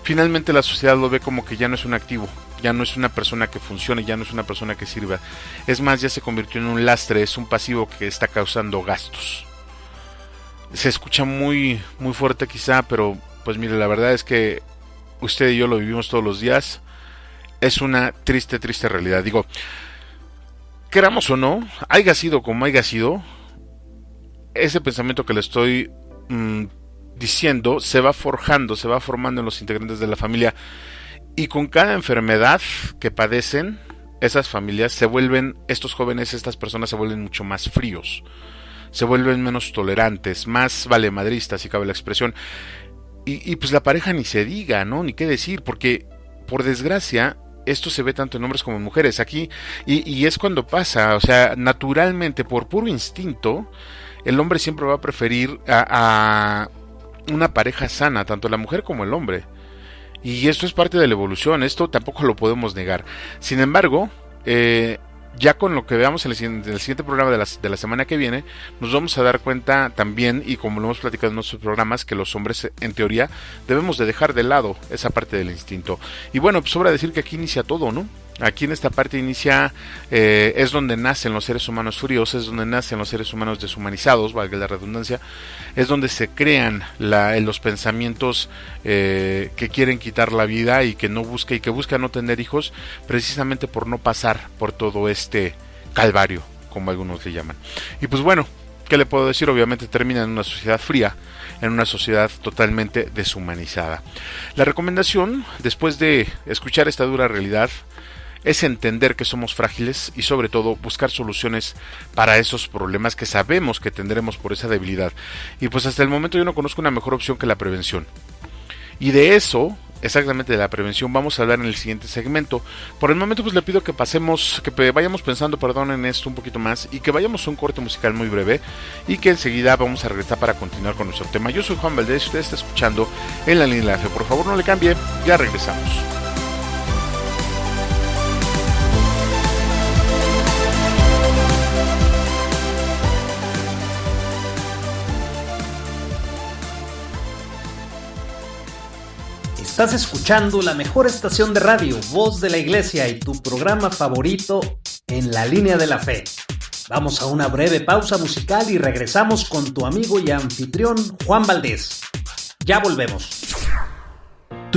Finalmente la sociedad lo ve como que ya no es un activo, ya no es una persona que funcione, ya no es una persona que sirva. Es más, ya se convirtió en un lastre, es un pasivo que está causando gastos. Se escucha muy, muy fuerte quizá, pero pues mire, la verdad es que usted y yo lo vivimos todos los días. Es una triste, triste realidad. Digo, queramos o no, haya sido como haya sido, ese pensamiento que le estoy diciendo se va forjando, se va formando en los integrantes de la familia, y con cada enfermedad que padecen esas familias se vuelven, estos jóvenes, estas personas se vuelven mucho más fríos, se vuelven menos tolerantes, más valemadristas, si cabe la expresión, y pues la pareja ni se diga, ¿no? Ni qué decir, porque por desgracia esto se ve tanto en hombres como en mujeres aquí, y es cuando pasa, o sea, naturalmente, por puro instinto, el hombre siempre va a preferir a una pareja sana, tanto la mujer como el hombre. Y esto es parte de la evolución, esto tampoco lo podemos negar. Sin embargo, ya con lo que veamos en el siguiente programa de la semana que viene, nos vamos a dar cuenta también, y como lo hemos platicado en nuestros programas, que los hombres, en teoría, debemos de dejar de lado esa parte del instinto. Y bueno, pues sobra decir que aquí inicia todo, ¿no? Aquí en esta parte inicia, es donde nacen los seres humanos fríos, es donde nacen los seres humanos deshumanizados, valga la redundancia, es donde se crean los pensamientos que quieren quitar la vida y que buscan no tener hijos, precisamente por no pasar por todo este calvario, como algunos le llaman. Y pues bueno, ¿qué le puedo decir? Obviamente termina en una sociedad fría, en una sociedad totalmente deshumanizada. La recomendación, después de escuchar esta dura realidad, es entender que somos frágiles y sobre todo buscar soluciones para esos problemas que sabemos que tendremos por esa debilidad. Y pues hasta el momento yo no conozco una mejor opción que la prevención. Y de eso, exactamente de la prevención, vamos a hablar en el siguiente segmento. Por el momento pues le pido que vayamos pensando, en esto un poquito más y que vayamos a un corte musical muy breve y que enseguida vamos a regresar para continuar con nuestro tema. Yo soy Juan Valdés y usted está escuchando En la Línea de la Fe. Por favor no le cambie, ya regresamos. Estás escuchando la mejor estación de radio, Voz de la Iglesia, y tu programa favorito, En la Línea de la Fe. Vamos a una breve pausa musical y regresamos con tu amigo y anfitrión Juan Valdés. Ya volvemos.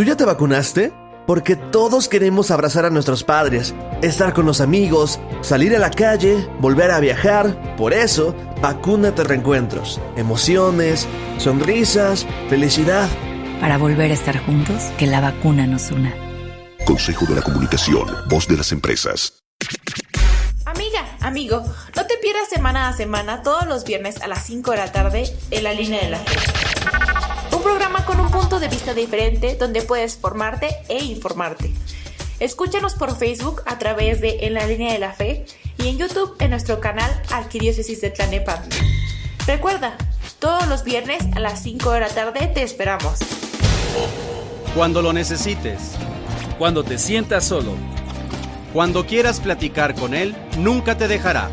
¿Tú ya te vacunaste? Porque todos queremos abrazar a nuestros padres, estar con los amigos, salir a la calle, volver a viajar. Por eso, vacúnate Reencuentros. Emociones, sonrisas, felicidad. Para volver a estar juntos, que la vacuna nos una. Consejo de la Comunicación, voz de las empresas. Amiga, amigo, no te pierdas semana a semana, todos los viernes a las 5 de la tarde, en La Línea de la Fe. Un programa con un punto de vista diferente donde puedes formarte e informarte. Escúchanos por Facebook a través de En la Línea de la Fe y en YouTube en nuestro canal Arquidiócesis de Tlalnepantla. Recuerda, todos los viernes a las 5 de la tarde te esperamos. Cuando lo necesites, cuando te sientas solo, cuando quieras platicar con Él, nunca te dejará.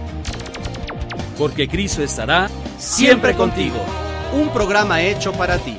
Porque Cristo estará siempre contigo. Un programa hecho para ti.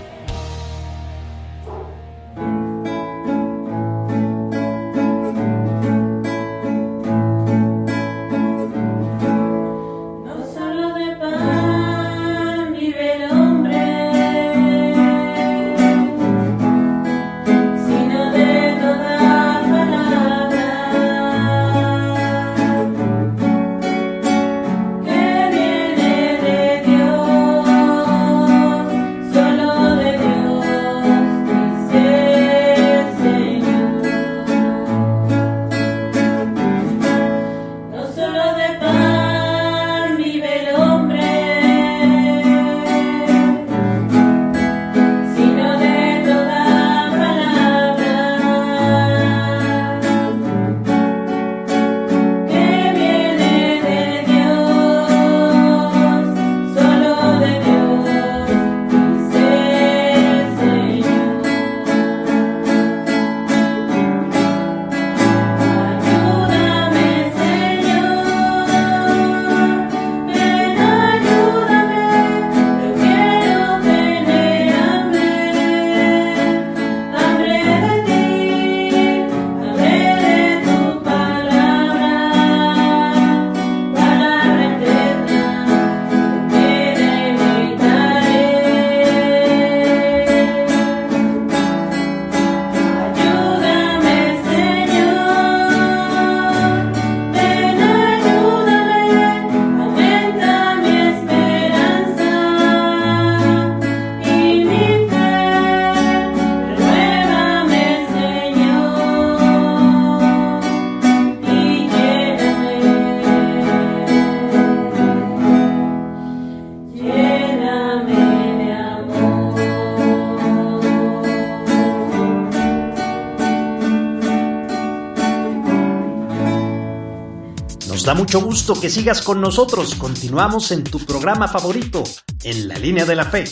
Nos da mucho gusto que sigas con nosotros. Continuamos en tu programa favorito, En la Línea de la Fe.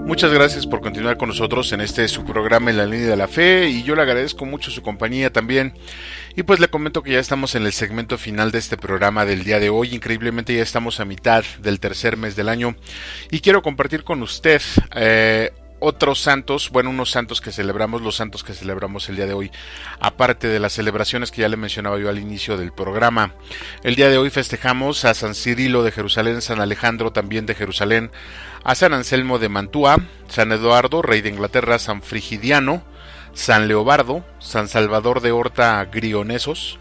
Muchas gracias por continuar con nosotros en este su programa En la Línea de la Fe, y yo le agradezco mucho su compañía también. Y pues le comento que ya estamos en el segmento final de este programa del día de hoy. Increíblemente ya estamos a mitad del tercer mes del año y quiero compartir con usted otros santos, unos santos que celebramos, los santos que celebramos el día de hoy, aparte de las celebraciones que ya le mencionaba yo al inicio del programa. El día de hoy festejamos a San Cirilo de Jerusalén, San Alejandro también de Jerusalén, a San Anselmo de Mantua, San Eduardo, rey de Inglaterra, San Frigidiano, San Leobardo, San Salvador de Horta Grionesos,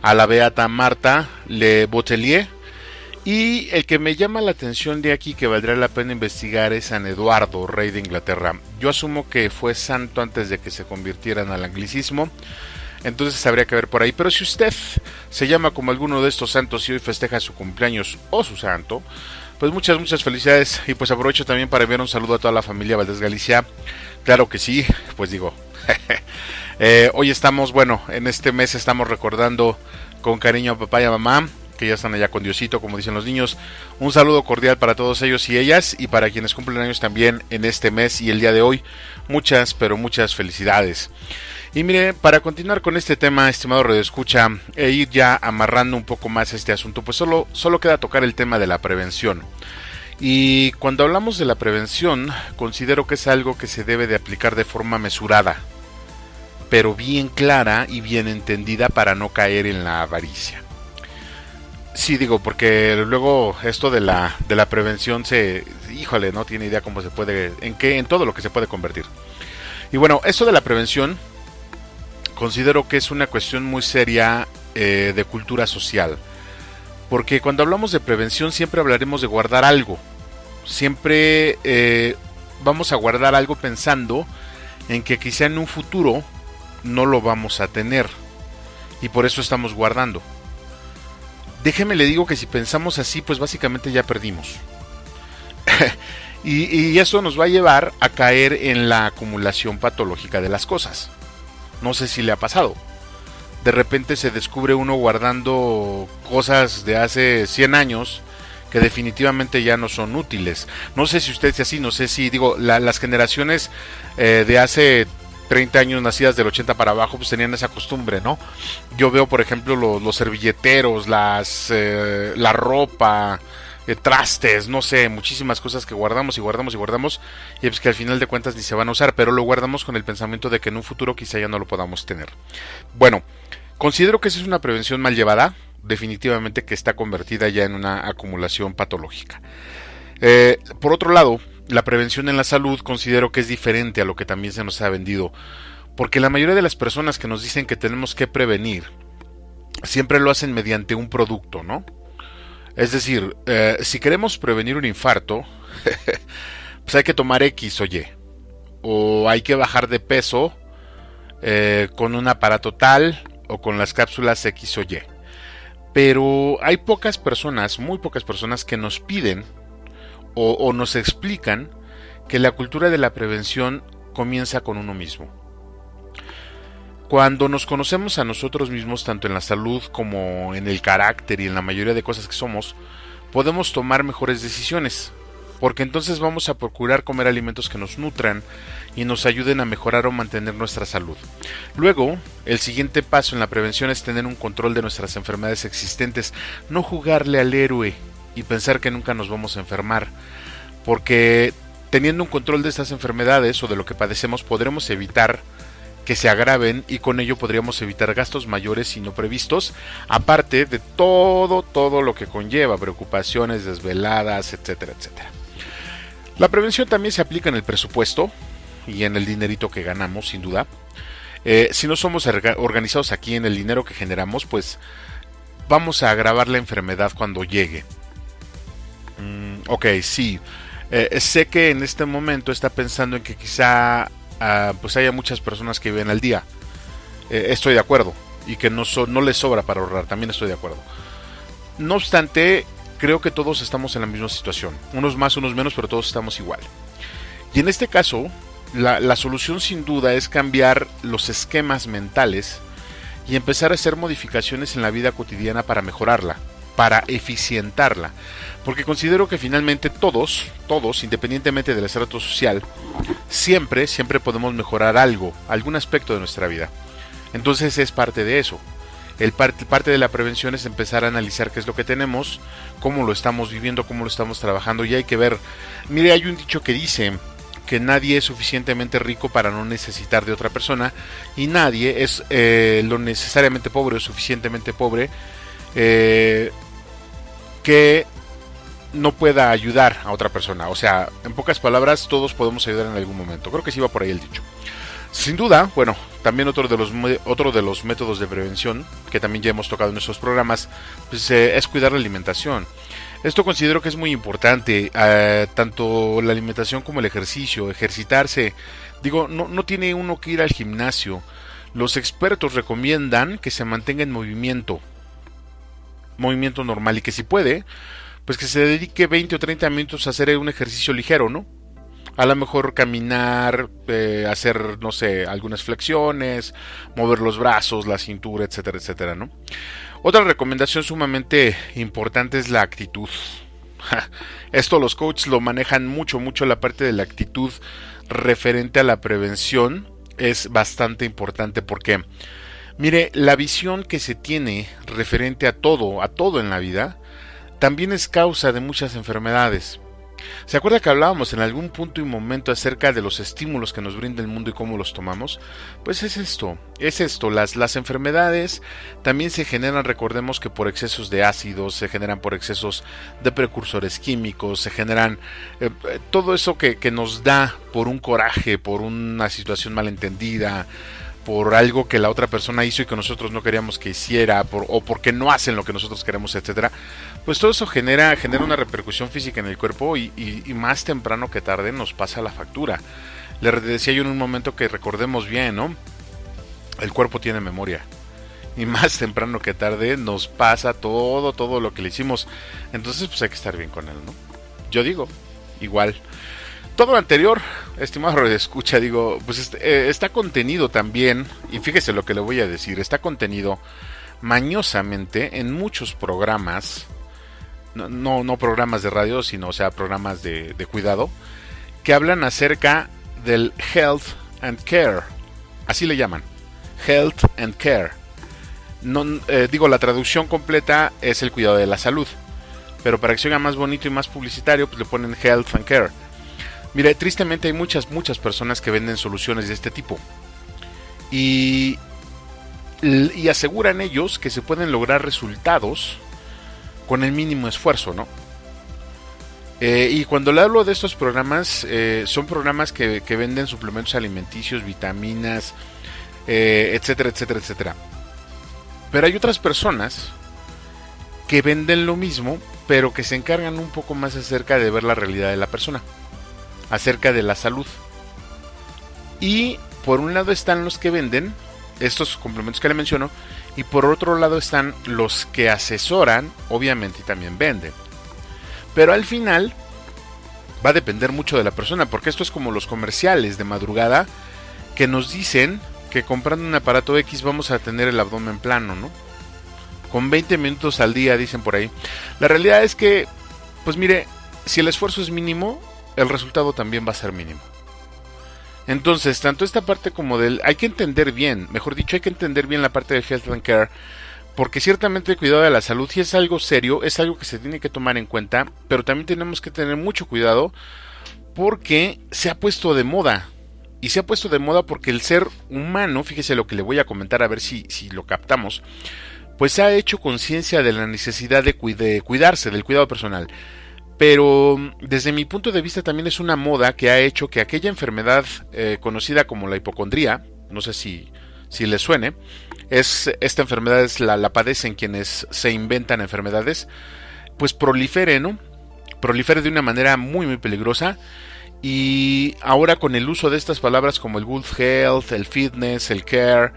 a la beata Marta Le Bottelier, y el que me llama la atención de aquí que valdría la pena investigar es San Eduardo, rey de Inglaterra. Yo asumo que fue santo antes de que se convirtieran al anglicismo, entonces habría que ver por ahí. Pero si usted se llama como alguno de estos santos y hoy festeja su cumpleaños o su santo, pues muchas felicidades. Y pues aprovecho también para enviar un saludo a toda la familia Valdés Galicia. Claro que sí, pues digo, hoy estamos, en este mes estamos recordando con cariño a papá y a mamá, que ya están allá con Diosito, como dicen los niños. Un saludo cordial para todos ellos y ellas, y para quienes cumplen años también en este mes y el día de hoy, muchas felicidades. Y mire, para continuar con este tema, estimado radioescucha, e ir ya amarrando un poco más este asunto, pues solo queda tocar el tema de la prevención. Y cuando hablamos de la prevención, considero que es algo que se debe de aplicar de forma mesurada, pero bien clara y bien entendida para no caer en la avaricia. Sí, digo, porque luego esto de la prevención híjole, no tiene idea cómo se puede, en todo lo que se puede convertir. Y bueno, esto de la prevención considero que es una cuestión muy seria de cultura social. Porque cuando hablamos de prevención siempre hablaremos de guardar algo. Siempre vamos a guardar algo pensando en que quizá en un futuro no lo vamos a tener. Y por eso estamos guardando. Déjeme le digo que si pensamos así, pues básicamente ya perdimos. y eso nos va a llevar a caer en la acumulación patológica de las cosas. No sé si le ha pasado. De repente se descubre uno guardando cosas de hace 100 años que definitivamente ya no son útiles. No sé si usted es así, no sé si, digo, las generaciones de hace 30 años nacidas del 80 para abajo, pues tenían esa costumbre, ¿no? Yo veo, por ejemplo, los servilleteros, la ropa, trastes, no sé, muchísimas cosas que guardamos y pues que al final de cuentas ni se van a usar, pero lo guardamos con el pensamiento de que en un futuro quizá ya no lo podamos tener. Bueno, considero que esa es una prevención mal llevada, definitivamente que está convertida ya en una acumulación patológica. Por otro lado, la prevención en la salud considero que es diferente a lo que también se nos ha vendido, porque la mayoría de las personas que nos dicen que tenemos que prevenir siempre lo hacen mediante un producto, ¿no? Es decir, si queremos prevenir un infarto, pues hay que tomar X o Y, o hay que bajar de peso con un aparato tal o con las cápsulas X o Y. Pero hay pocas personas, muy pocas personas que nos piden o nos explican que la cultura de la prevención comienza con uno mismo. Cuando nos conocemos a nosotros mismos, tanto en la salud como en el carácter y en la mayoría de cosas que somos, podemos tomar mejores decisiones, porque entonces vamos a procurar comer alimentos que nos nutran y nos ayuden a mejorar o mantener nuestra salud. Luego, el siguiente paso en la prevención es tener un control de nuestras enfermedades existentes, no jugarle al héroe y pensar que nunca nos vamos a enfermar, porque teniendo un control de estas enfermedades o de lo que padecemos podremos evitar que se agraven y con ello podríamos evitar gastos mayores y no previstos, aparte de todo lo que conlleva, preocupaciones, desveladas, etcétera, etcétera. La prevención también se aplica en el presupuesto y en el dinerito que ganamos, sin duda. Si no somos organizados aquí en el dinero que generamos, pues vamos a agravar la enfermedad cuando llegue. Ok, sí. Sé que en este momento está pensando en que quizá pues haya muchas personas que viven al día. Estoy de acuerdo. Y que no les sobra para ahorrar. También estoy de acuerdo. No obstante, creo que todos estamos en la misma situación. Unos más, unos menos, pero todos estamos igual. Y en este caso, la solución sin duda es cambiar los esquemas mentales y empezar a hacer modificaciones en la vida cotidiana para mejorarla, para eficientarla. Porque considero que finalmente todos, independientemente del estrato social, siempre podemos mejorar algún aspecto de nuestra vida. Entonces es parte de eso. Parte de la prevención es empezar a analizar qué es lo que tenemos, cómo lo estamos viviendo, cómo lo estamos trabajando, y hay que ver. Mire, hay un dicho que dice que nadie es suficientemente rico para no necesitar de otra persona, y nadie es lo necesariamente pobre o suficientemente pobre que no pueda ayudar a otra persona. O sea, en pocas palabras, todos podemos ayudar en algún momento. Creo que sí va por ahí el dicho. Sin duda, bueno, también otro de los métodos de prevención que también ya hemos tocado en nuestros programas, pues, es cuidar la alimentación. Esto considero que es muy importante, tanto la alimentación como el ejercicio, ejercitarse. Digo, no tiene uno que ir al gimnasio. Los expertos recomiendan que se mantenga en movimiento normal, y que si puede, pues que se dedique 20 o 30 minutos a hacer un ejercicio ligero, ¿no? A lo mejor caminar, hacer, no sé, algunas flexiones, mover los brazos, la cintura, etcétera, etcétera, ¿no? Otra recomendación sumamente importante es la actitud. Esto los coaches lo manejan mucho, la parte de la actitud referente a la prevención es bastante importante, porque, mire, la visión que se tiene referente a todo en la vida, también es causa de muchas enfermedades. ¿Se acuerda que hablábamos en algún punto y momento acerca de los estímulos que nos brinda el mundo y cómo los tomamos? Pues es esto. Las enfermedades también se generan, recordemos que por excesos de ácidos, se generan por excesos de precursores químicos, se generan todo eso que nos da por un coraje, por una situación malentendida, por algo que la otra persona hizo y que nosotros no queríamos que hiciera, o porque no hacen lo que nosotros queremos, etcétera. Pues todo eso genera una repercusión física en el cuerpo y más temprano que tarde nos pasa la factura. Le decía yo en un momento que recordemos bien, ¿no? El cuerpo tiene memoria y más temprano que tarde nos pasa todo lo que le hicimos. Entonces pues hay que estar bien con él, ¿no? Yo digo, igual. Todo lo anterior, estimado radioescucha, pues está contenido también, y fíjese lo que le voy a decir, está contenido mañosamente en muchos programas, no programas de radio, sino programas de cuidado, que hablan acerca del health and care, así le llaman, health and care. La traducción completa es el cuidado de la salud, pero para que se oiga más bonito y más publicitario, pues le ponen health and care. Mire, tristemente hay muchas personas que venden soluciones de este tipo y aseguran ellos que se pueden lograr resultados con el mínimo esfuerzo, ¿no? Y cuando le hablo de estos programas, son programas que venden suplementos alimenticios, vitaminas, etcétera, etcétera, etcétera. Pero hay otras personas que venden lo mismo, pero que se encargan un poco más acerca de ver la realidad de la persona, acerca de la salud. Y por un lado están los que venden estos complementos que le menciono, y por otro lado están los que asesoran, obviamente, y también venden. Pero al final va a depender mucho de la persona, porque esto es como los comerciales de madrugada que nos dicen que comprando un aparato X vamos a tener el abdomen plano, ¿no? Con 20 minutos al día, dicen por ahí. La realidad es que, pues mire, si el esfuerzo es mínimo, el resultado también va a ser mínimo. Entonces, tanto esta parte como hay que entender bien, mejor dicho, hay que entender bien la parte de Health and Care, porque ciertamente el cuidado de la salud, si es algo serio, es algo que se tiene que tomar en cuenta, pero también tenemos que tener mucho cuidado porque se ha puesto de moda. Y se ha puesto de moda porque el ser humano, fíjese lo que le voy a comentar a ver si lo captamos, pues ha hecho conciencia de la necesidad de cuidarse, del cuidado personal. Pero desde mi punto de vista también es una moda que ha hecho que aquella enfermedad conocida como la hipocondría, no sé si les suene, esta enfermedad la padecen quienes se inventan enfermedades, pues prolifere, ¿no? Prolifere de una manera muy muy peligrosa. Y ahora con el uso de estas palabras como el good health, el fitness, el care,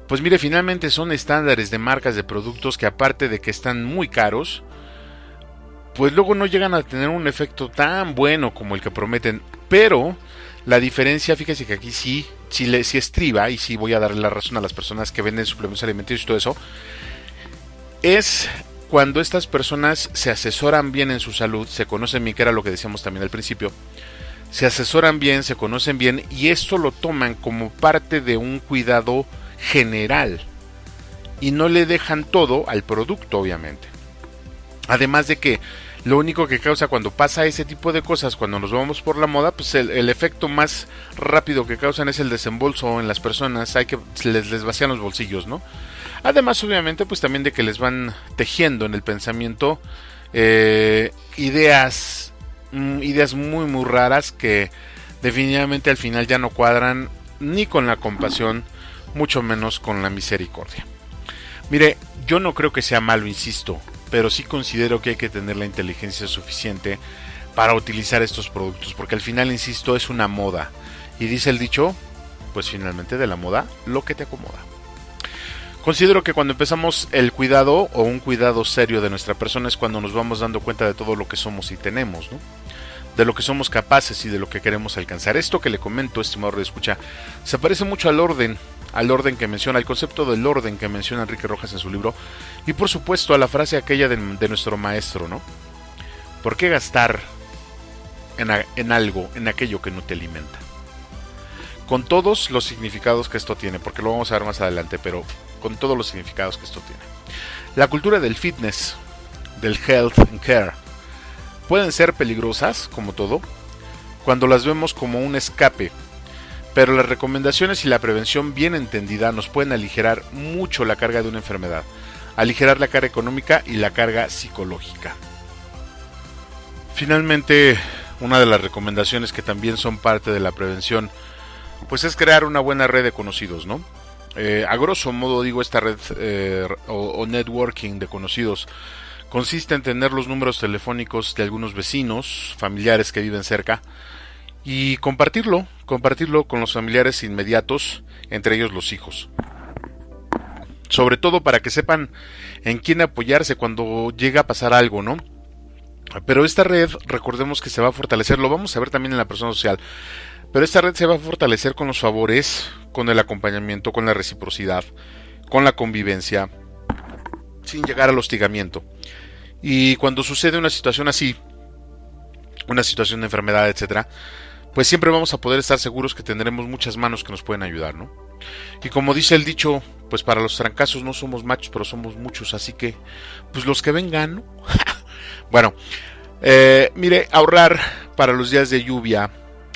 pues mire, finalmente son estándares de marcas de productos que aparte de que están muy caros, pues luego no llegan a tener un efecto tan bueno como el que prometen. Pero la diferencia, fíjese que aquí sí estriba, y sí voy a darle la razón a las personas que venden suplementos alimenticios y todo eso, es cuando estas personas se asesoran bien en su salud, se conocen bien, que era lo que decíamos también al principio, se asesoran bien, se conocen bien, y esto lo toman como parte de un cuidado general y no le dejan todo al producto, obviamente. Además de que lo único que causa cuando pasa ese tipo de cosas, cuando nos vamos por la moda, pues el efecto más rápido que causan es el desembolso en las personas. Hay que les vacían los bolsillos, ¿no? Además, obviamente, pues también de que les van tejiendo en el pensamiento ideas muy muy raras que definitivamente al final ya no cuadran ni con la compasión, mucho menos con la misericordia. Mire, yo no creo que sea malo, insisto, pero sí considero que hay que tener la inteligencia suficiente para utilizar estos productos, porque al final, insisto, es una moda, y dice el dicho, pues finalmente de la moda lo que te acomoda. Considero que cuando empezamos el cuidado o un cuidado serio de nuestra persona es cuando nos vamos dando cuenta de todo lo que somos y tenemos, ¿no? De lo que somos capaces y de lo que queremos alcanzar. Esto que le comento, estimado radioescucha, se parece mucho al orden que menciona, al concepto del orden que menciona Enrique Rojas en su libro, y por supuesto a la frase aquella de nuestro maestro, ¿no? ¿Por qué gastar en algo, en aquello que no te alimenta? Con todos los significados que esto tiene, porque lo vamos a ver más adelante, pero con todos los significados que esto tiene. La cultura del fitness, del health and care, pueden ser peligrosas, como todo, cuando las vemos como un escape, pero las recomendaciones y la prevención bien entendida nos pueden aligerar mucho la carga de una enfermedad, aligerar la carga económica y la carga psicológica. Finalmente, una de las recomendaciones que también son parte de la prevención, pues es crear una buena red de conocidos, ¿no? A grosso modo digo, esta red o networking de conocidos consiste en tener los números telefónicos de algunos vecinos, familiares que viven cerca y compartirlo con los familiares inmediatos, entre ellos los hijos. Sobre todo para que sepan en quién apoyarse cuando llega a pasar algo, ¿no? Pero esta red, recordemos que se va a fortalecer, lo vamos a ver también en la persona social, pero esta red se va a fortalecer con los favores, con el acompañamiento, con la reciprocidad, con la convivencia, sin llegar al hostigamiento. Y cuando sucede una situación así, una situación de enfermedad, etcétera, pues siempre vamos a poder estar seguros que tendremos muchas manos que nos pueden ayudar, ¿no? Y como dice el dicho, pues para los trancazos no somos machos, pero somos muchos, así que, pues los que vengan, ¿no? Bueno, mire, ahorrar para los días de lluvia,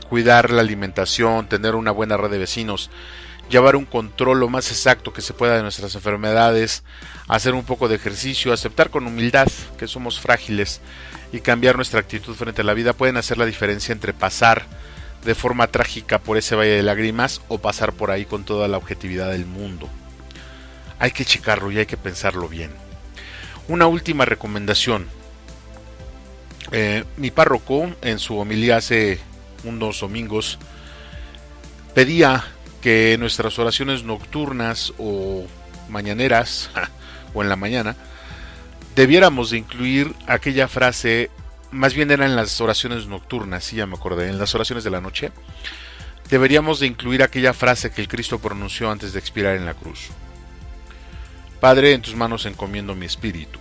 cuidar la alimentación, tener una buena red de vecinos, llevar un control lo más exacto que se pueda de nuestras enfermedades, hacer un poco de ejercicio, aceptar con humildad que somos frágiles y cambiar nuestra actitud frente a la vida pueden hacer la diferencia entre pasar de forma trágica por ese valle de lágrimas o pasar por ahí con toda la objetividad del mundo. Hay que checarlo y hay que pensarlo bien. Una última recomendación. Mi párroco en su homilía hace unos domingos pedía que nuestras oraciones nocturnas o mañaneras o en la mañana debiéramos de incluir aquella frase, más bien eran las oraciones nocturnas, sí, ya me acordé, en las oraciones de la noche deberíamos de incluir aquella frase que el Cristo pronunció antes de expirar en la cruz: Padre, en tus manos encomiendo mi espíritu.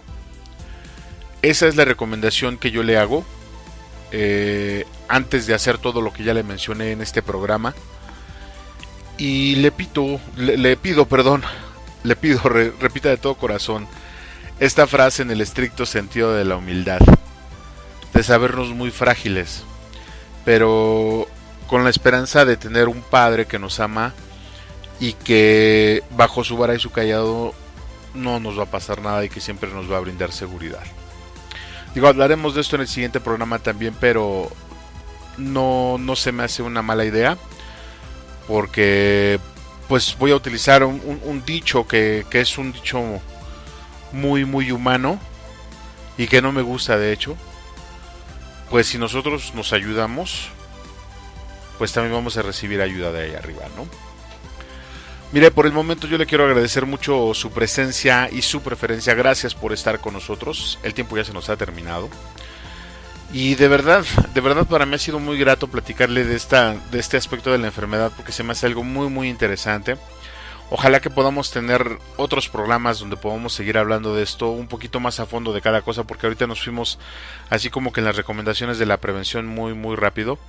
Esa es la recomendación que yo le hago antes de hacer todo lo que ya le mencioné en este programa. Y le pido, repita de todo corazón esta frase en el estricto sentido de la humildad, de sabernos muy frágiles, pero con la esperanza de tener un Padre que nos ama y que bajo su vara y su callado no nos va a pasar nada y que siempre nos va a brindar seguridad. Digo, hablaremos de esto en el siguiente programa también, pero no se me hace una mala idea, porque pues voy a utilizar un dicho que es un dicho muy muy humano y que no me gusta, de hecho. Pues si nosotros nos ayudamos, pues también vamos a recibir ayuda de ahí arriba, ¿no? Mire, por el momento yo le quiero agradecer mucho su presencia y su preferencia. Gracias por estar con nosotros. El tiempo ya se nos ha terminado. Y de verdad para mí ha sido muy grato platicarle de este aspecto de la enfermedad, porque se me hace algo muy muy interesante. Ojalá que podamos tener otros programas donde podamos seguir hablando de esto un poquito más a fondo de cada cosa, porque ahorita nos fuimos así como que en las recomendaciones de la prevención muy muy rápido.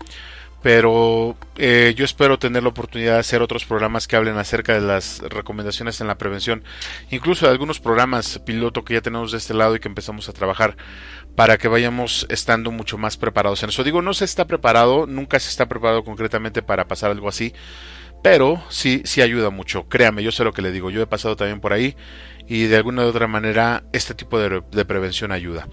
Pero yo espero tener la oportunidad de hacer otros programas que hablen acerca de las recomendaciones en la prevención, incluso de algunos programas piloto que ya tenemos de este lado y que empezamos a trabajar para que vayamos estando mucho más preparados en eso. Digo, no se está preparado, nunca se está preparado concretamente para pasar algo así, pero sí ayuda mucho, créame, yo sé lo que le digo, yo he pasado también por ahí y de alguna u otra manera este tipo de prevención ayuda.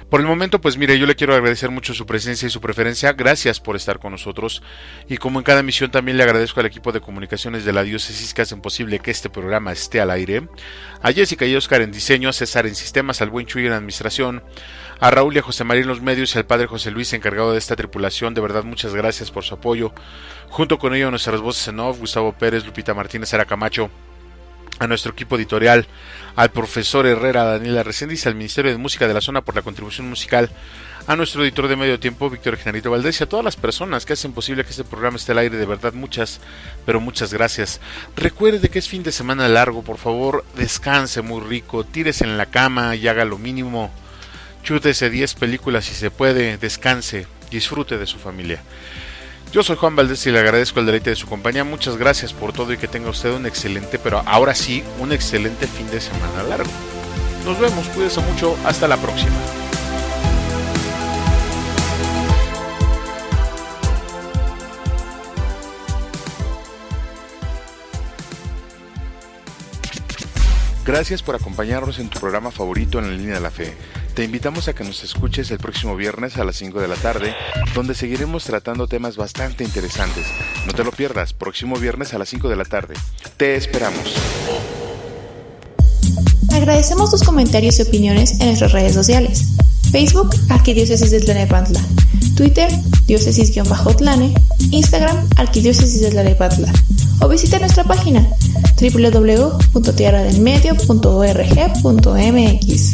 Por el momento, pues mire, yo le quiero agradecer mucho su presencia y su preferencia. Gracias por estar con nosotros. Y como en cada emisión, también le agradezco al equipo de comunicaciones de la diócesis que hacen posible que este programa esté al aire. A Jessica y Oscar en diseño, a César en sistemas, al buen Chuy en administración, a Raúl y a José María en los medios y al padre José Luis encargado de esta tripulación. De verdad, muchas gracias por su apoyo. Junto con ello, nuestras voces en off, Gustavo Pérez, Lupita Martínez, Sara Camacho, a nuestro equipo editorial, al profesor Herrera, Daniela Reséndiz, al Ministerio de Música de la Zona por la contribución musical, a nuestro editor de Medio Tiempo, Víctor Genarito Valdés, y a todas las personas que hacen posible que este programa esté al aire. De verdad, muchas, pero muchas gracias. Recuerde que es fin de semana largo, por favor, descanse muy rico, tírese en la cama y haga lo mínimo, chútese 10 películas si se puede, descanse, disfrute de su familia. Yo soy Juan Valdés y le agradezco el deleite de su compañía. Muchas gracias por todo y que tenga usted un excelente, pero ahora sí, un excelente fin de semana largo. Nos vemos, cuídese mucho, hasta la próxima. Gracias por acompañarnos en tu programa favorito en la línea de la fe. Te invitamos a que nos escuches el próximo viernes a las 5 de la tarde, donde seguiremos tratando temas bastante interesantes. No te lo pierdas, próximo viernes a las 5 de la tarde. Te esperamos. Agradecemos tus comentarios y opiniones en nuestras redes sociales. Facebook, Arquidiócesis de Tlalnepantla. Twitter, diócesis-tlane. Instagram, Arquidiócesis de Tlalnepantla. O visita nuestra página www.tierradelmedio.org.mx.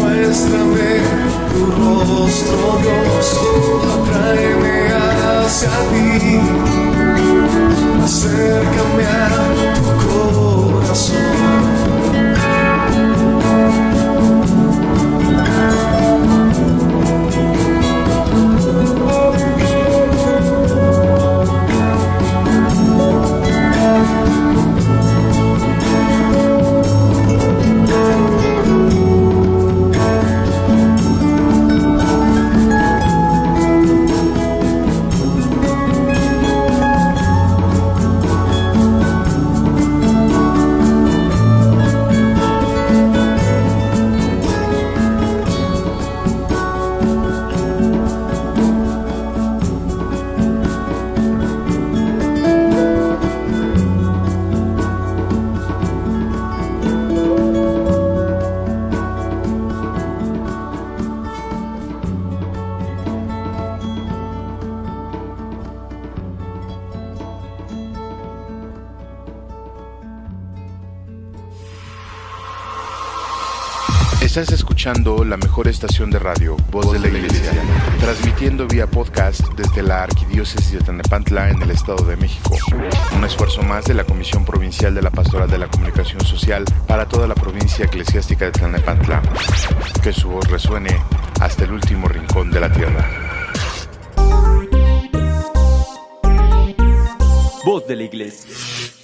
Muéstrame tu rostro, Dios, atráeme hacia ti, acércame a tu corazón. Estás escuchando la mejor estación de radio, Voz de la Iglesia, transmitiendo vía podcast desde la Arquidiócesis de Tlalnepantla en el Estado de México. Un esfuerzo más de la Comisión Provincial de la Pastoral de la Comunicación Social para toda la provincia eclesiástica de Tlalnepantla. Que su voz resuene hasta el último rincón de la tierra. Voz de la Iglesia.